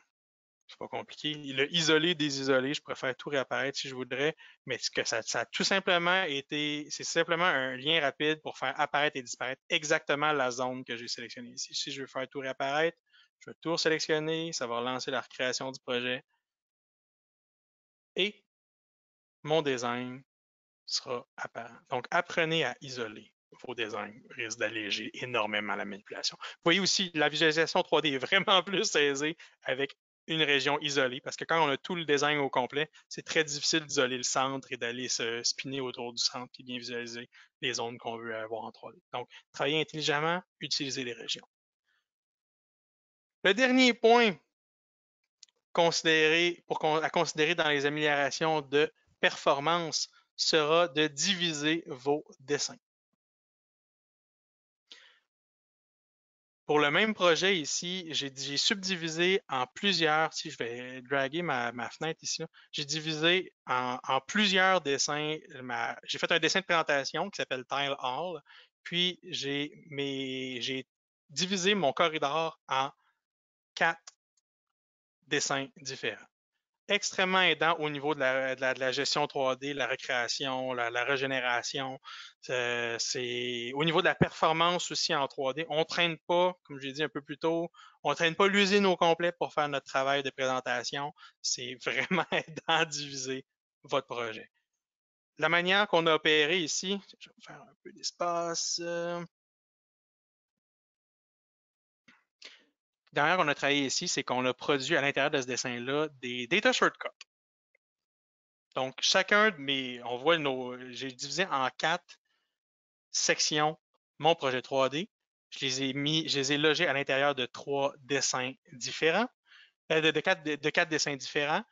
c'est pas compliqué. Il a isolé, désisolé, je préfère tout réapparaître si je voudrais, mais ce que ça a tout simplement été, c'est simplement un lien rapide pour faire apparaître et disparaître exactement la zone que j'ai sélectionnée ici. Si je veux faire tout réapparaître, je vais tout sélectionner, ça va relancer la recréation du projet et mon design sera apparent. Donc, apprenez à isoler vos designs, risque d'alléger énormément la manipulation. Vous voyez aussi, la visualisation 3D est vraiment plus aisée avec une région isolée, parce que quand on a tout le design au complet, c'est très difficile d'isoler le centre et d'aller se spinner autour du centre et bien visualiser les zones qu'on veut avoir en 3D. Donc, travailler intelligemment, utiliser les régions. Le dernier point à considérer dans les améliorations de performance sera de diviser vos dessins. Pour le même projet ici, j'ai subdivisé en plusieurs, si je vais draguer ma fenêtre ici, j'ai divisé en plusieurs dessins. J'ai fait un dessin de présentation qui s'appelle Tile All, puis j'ai divisé mon corridor en 4 dessins différents. Extrêmement aidant au niveau de la gestion 3D, la recréation, la régénération. C'est au niveau de la performance aussi en 3D. On ne traîne pas, comme je l'ai dit un peu plus tôt, on ne traîne pas l'usine au complet pour faire notre travail de présentation. C'est vraiment aidant à diviser votre projet. La manière qu'on a opéré ici, je vais faire un peu d'espace. La manière qu'on a travaillé ici, c'est qu'on a produit à l'intérieur de ce dessin-là des data shortcuts. Donc, chacun de on voit j'ai divisé en 4 sections mon projet 3D. Je les ai logés à l'intérieur de 3 dessins différents, de 4 dessins différents,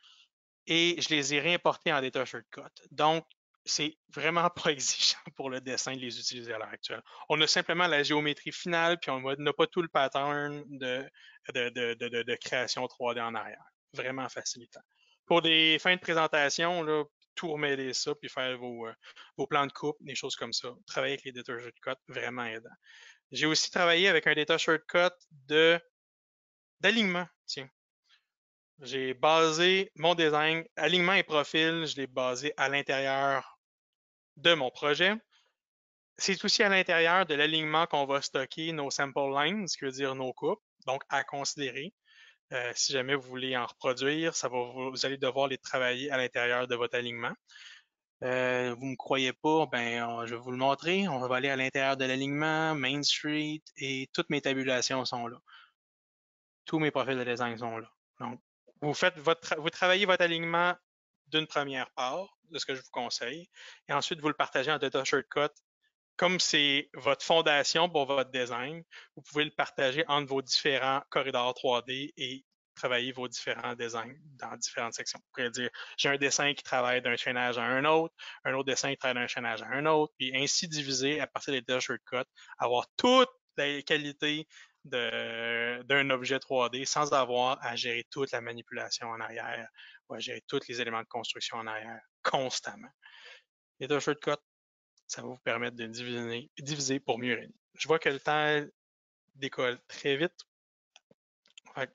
et je les ai réimportés en data shortcut. Donc, c'est vraiment pas exigeant pour le dessin de les utiliser à l'heure actuelle. On a simplement la géométrie finale, puis on n'a pas tout le pattern de création 3D en arrière. Vraiment facilitant. Pour des fins de présentation, là, tout remêler ça, puis faire vos plans de coupe, des choses comme ça. Travailler avec les data shortcuts, vraiment aidant. J'ai aussi travaillé avec un data shortcut d'alignement. Tiens. J'ai basé mon design, alignement et profil, je l'ai basé à l'intérieur de mon projet. C'est aussi à l'intérieur de l'alignement qu'on va stocker nos sample lines, ce qui veut dire nos coupes, donc à considérer. Si jamais vous voulez en reproduire, vous allez devoir les travailler à l'intérieur de votre alignement. Vous ne me croyez pas, je vais vous le montrer. On va aller à l'intérieur de l'alignement, Main Street, et toutes mes tabulations sont là. Tous mes profils de design sont là. Donc, vous travaillez votre alignement d'une première part, de ce que je vous conseille, et ensuite vous le partagez en data shortcut. Comme c'est votre fondation pour votre design, vous pouvez le partager entre vos différents corridors 3D et travailler vos différents designs dans différentes sections. Vous pourrez dire, j'ai un dessin qui travaille d'un chaînage à un autre dessin qui travaille d'un chaînage à un autre, puis ainsi diviser à partir des deux shortcuts, avoir toutes les qualités d'un objet 3D sans avoir à gérer toute la manipulation en arrière ou à gérer tous les éléments de construction en arrière constamment. Les deux shortcuts, ça va vous permettre de diviser pour mieux régner. Je vois que le temps décolle très vite.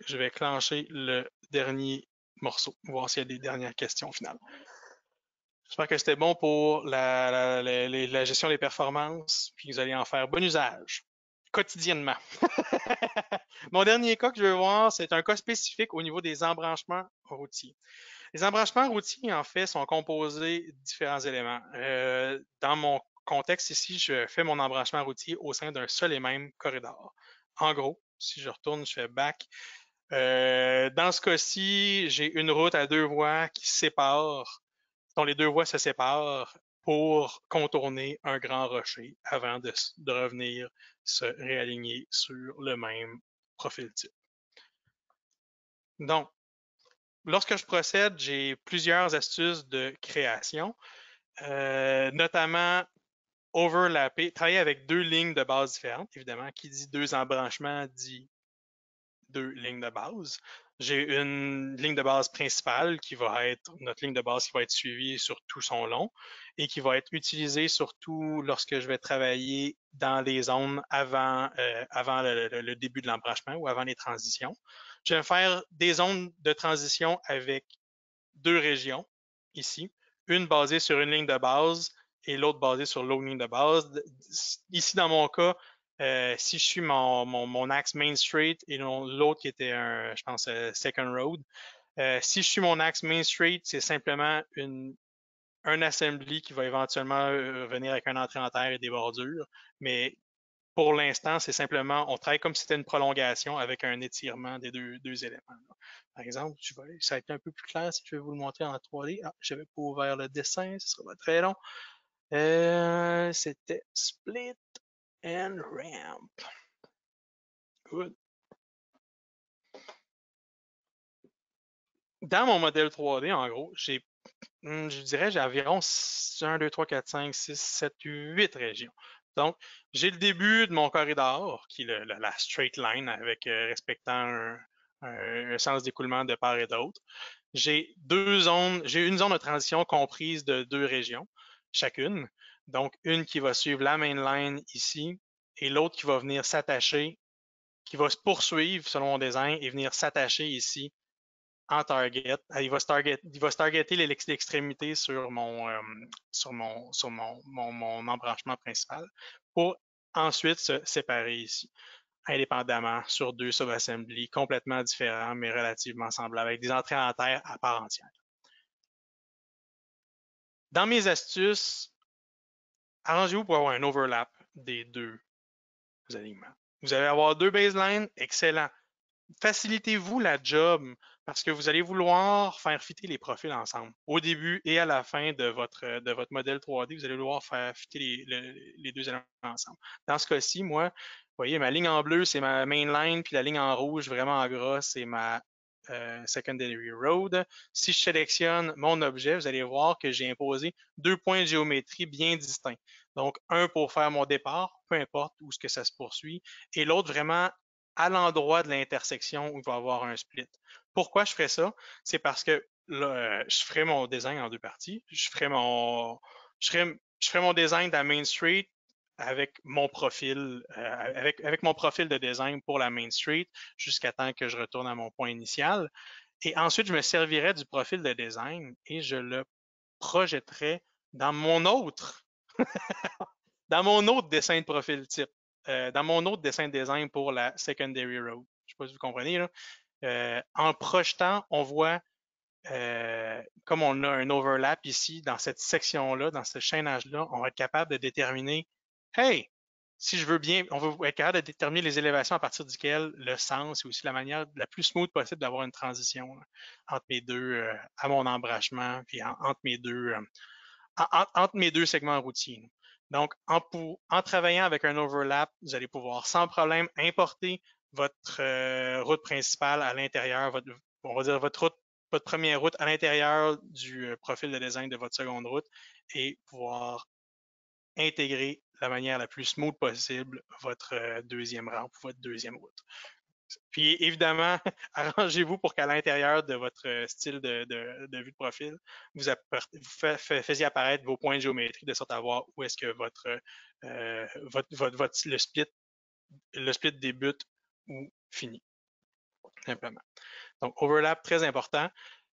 Je vais clencher le dernier morceau, voir s'il y a des dernières questions finales. J'espère que c'était bon pour la gestion des performances, puis que vous allez en faire bon usage quotidiennement. Mon dernier cas que je veux voir, c'est un cas spécifique au niveau des embranchements routiers. Les embranchements routiers, en fait, sont composés de différents éléments. Dans mon contexte ici, je fais mon embranchement routier au sein d'un seul et même corridor. En gros, si je retourne, je fais back. Dans ce cas-ci, j'ai une route à 2 voies qui sépare, dont les 2 voies se séparent pour contourner un grand rocher avant de revenir se réaligner sur le même profil type. Donc, lorsque je procède, j'ai plusieurs astuces de création, notamment overlapper, travailler avec 2 lignes de base différentes, évidemment. Qui dit 2 embranchements dit 2 lignes de base. J'ai une ligne de base principale qui va être notre ligne de base qui va être suivie sur tout son long et qui va être utilisée surtout lorsque je vais travailler dans les zones avant le début de l'embranchement ou avant les transitions. Je vais faire des zones de transition avec 2 régions ici, une basée sur une ligne de base et l'autre basée sur l'autre ligne de base. Ici, dans mon cas, si je suis mon axe Main Street et l'autre qui était je pense, Second Road, si je suis mon axe Main Street, c'est simplement un assembly qui va éventuellement venir avec un entrée en terre et des bordures, mais pour l'instant, c'est simplement, on travaille comme si c'était une prolongation avec un étirement des deux éléments. Là. Par exemple, ça va être un peu plus clair si je vais vous le montrer en 3D. Ah, je n'avais pas ouvert le dessin, ce sera pas très long. C'était Split and Ramp. Good. Dans mon modèle 3D, en gros, je dirais, j'ai environ 1, 2, 3, 4, 5, 6, 7, 8 régions. Donc, j'ai le début de mon corridor, qui est la straight line, avec respectant un sens d'écoulement de part et d'autre. J'ai une zone de transition comprise de 2 régions, chacune. Donc, une qui va suivre la main line ici, et l'autre qui va venir s'attacher, qui va se poursuivre selon mon design et venir s'attacher ici en target. Il va se targeter l'extrémité sur mon embranchement principal pour ensuite se séparer ici, indépendamment sur 2 sub-assemblies complètement différents mais relativement semblables, avec des entrées en terre à part entière. Dans mes astuces, arrangez-vous pour avoir un overlap des 2 alignements. Vous allez avoir 2 baselines, excellent. Facilitez-vous la job parce que vous allez vouloir faire fitter les profils ensemble. Au début et à la fin de votre modèle 3D, vous allez vouloir faire fitter les 2 éléments ensemble. Dans ce cas-ci, moi, vous voyez, ma ligne en bleu, c'est ma main line, puis la ligne en rouge, vraiment en gras, c'est ma secondary road. Si je sélectionne mon objet, vous allez voir que j'ai imposé 2 points de géométrie bien distincts. Donc, un pour faire mon départ, peu importe où ce que ça se poursuit, et l'autre vraiment à l'endroit de l'intersection où il va y avoir un split. Pourquoi je ferais ça? C'est parce que là, je ferais mon design en 2 parties. Je ferais mon design de la Main Street avec mon profil, avec mon profil de design pour la Main Street jusqu'à temps que je retourne à mon point initial. Et ensuite, je me servirais du profil de design et je le projetterais dans mon autre dessin de profil type. Dans mon autre dessin de design pour la secondary road. Je ne sais pas si vous comprenez. Là. En projetant, on voit comme on a un overlap ici, dans cette section-là, dans ce chaînage-là, on va être capable de déterminer, hey, si je veux bien, on va être capable de déterminer les élévations à partir duquel le sens et aussi la manière la plus smooth possible d'avoir une transition là, entre mes deux, à mon embranchement, puis entre mes deux segments routiers. Donc, en travaillant avec un overlap, vous allez pouvoir sans problème importer votre route principale à l'intérieur, on va dire votre première route à l'intérieur du profil de design de votre seconde route et pouvoir intégrer de la manière la plus smooth possible votre deuxième rampe, votre deuxième route. Puis évidemment, arrangez-vous pour qu'à l'intérieur de votre style de vue de profil, vous faisiez apparaître vos points de géométrie de sorte à voir où est-ce que le split débute ou finit, simplement. Donc, overlap, très important.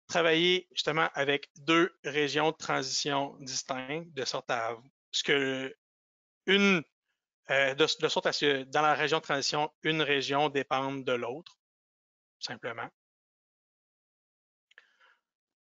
Travailler justement avec deux régions de transition distinctes, de sorte à ce que de sorte à ce que dans la région de transition, une région dépende de l'autre, simplement.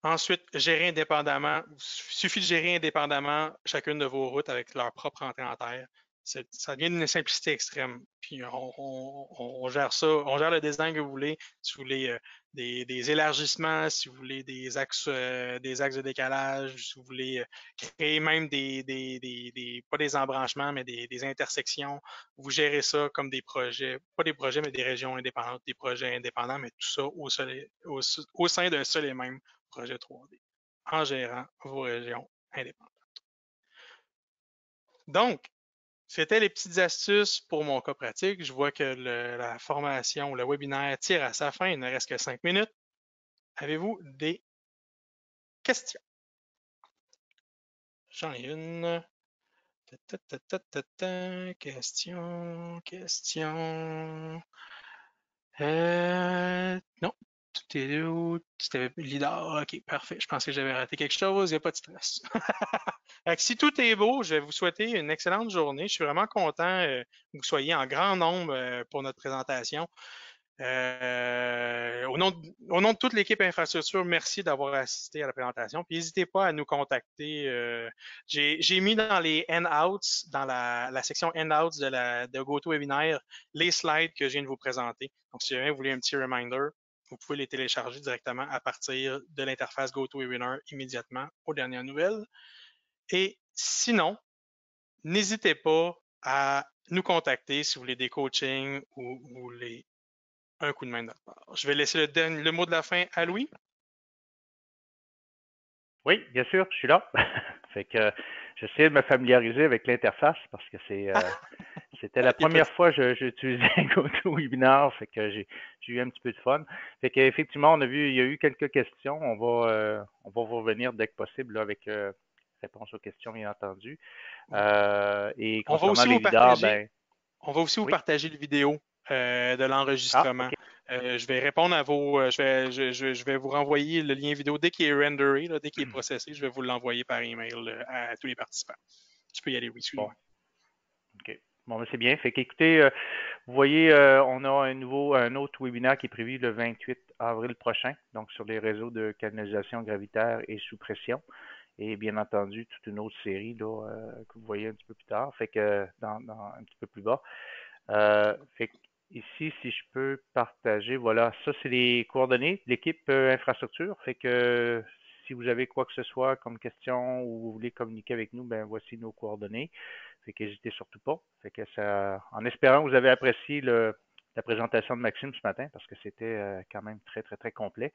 Ensuite, gérer indépendamment. Il suffit de gérer indépendamment chacune de vos routes avec leur propre entrée en terre. Ça devient d'une simplicité extrême. Puis on gère ça, on gère le design que vous voulez. Si vous voulez des élargissements, si vous voulez des axes de décalage, si vous voulez créer même pas des embranchements, mais des intersections. Vous gérez ça comme des projets, pas des projets, mais des régions indépendantes, des projets indépendants, mais tout ça au sein d'un seul et même projet 3D en gérant vos régions indépendantes. Donc, c'était les petites astuces pour mon cas pratique. Je vois que la formation, le webinaire tire à sa fin. Il ne reste que 5 minutes. Avez-vous des questions? J'en ai une. Question. Non. Tout est où? C'était leader. OK, parfait. Je pensais que j'avais raté quelque chose. Il n'y a pas de stress. Si tout est beau, je vais vous souhaiter une excellente journée. Je suis vraiment content que vous soyez en grand nombre pour notre présentation. Au nom de toute l'équipe infrastructure, merci d'avoir assisté à la présentation. Puis n'hésitez pas à nous contacter. J'ai mis dans les handouts, dans la section handouts de GoToWebinar, les slides que je viens de vous présenter. Donc, si jamais vous voulez un petit reminder, vous pouvez les télécharger directement à partir de l'interface GoToWebinar immédiatement aux dernières nouvelles. Et sinon, n'hésitez pas à nous contacter si vous voulez des coachings ou vous voulez un coup de main de notre part. Je vais laisser le mot de la fin à Louis. Oui, bien sûr, je suis là. Fait que j'essaie de me familiariser avec l'interface parce que c'était la première fois que j'utilisais GoToWebinar, fait que j'ai eu un petit peu de fun. Fait qu'effectivement, il y a eu quelques questions. On va vous revenir dès que possible là, avec réponse aux questions, bien entendu. Et concernant les leaders, on va aussi vous partager le vidéo de l'enregistrement. Okay. Je vais répondre à vos. Je vais vous renvoyer le lien vidéo dès qu'il est renderé, là, dès qu'il est processé. Je vais vous l'envoyer par email à tous les participants. Tu peux y aller, oui, excuse-moi. Bon. OK. Bon, c'est bien. Fait qu'écoutez, vous voyez, on a un autre webinaire qui est prévu le 28 avril prochain, donc sur les réseaux de canalisation gravitaire et sous pression. Et bien entendu, toute une autre série là, que vous voyez un petit peu plus tard, fait que un petit peu plus bas. Fait que ici, si je peux partager, voilà, ça c'est les coordonnées de l'équipe infrastructure. Fait que si vous avez quoi que ce soit comme question ou vous voulez communiquer avec nous, ben voici nos coordonnées. Fait qu'hésitez surtout pas. Fait que ça, en espérant que vous avez apprécié la présentation de Maxime ce matin parce que c'était quand même très, très, très complet.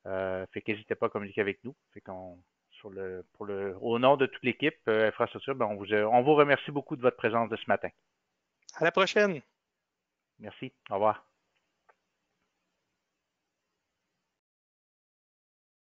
Fait qu'hésitez pas à communiquer avec nous. Fait qu'on au nom de toute l'équipe infrastructure, ben on vous remercie beaucoup de votre présence de ce matin. À la prochaine. Merci. Au revoir.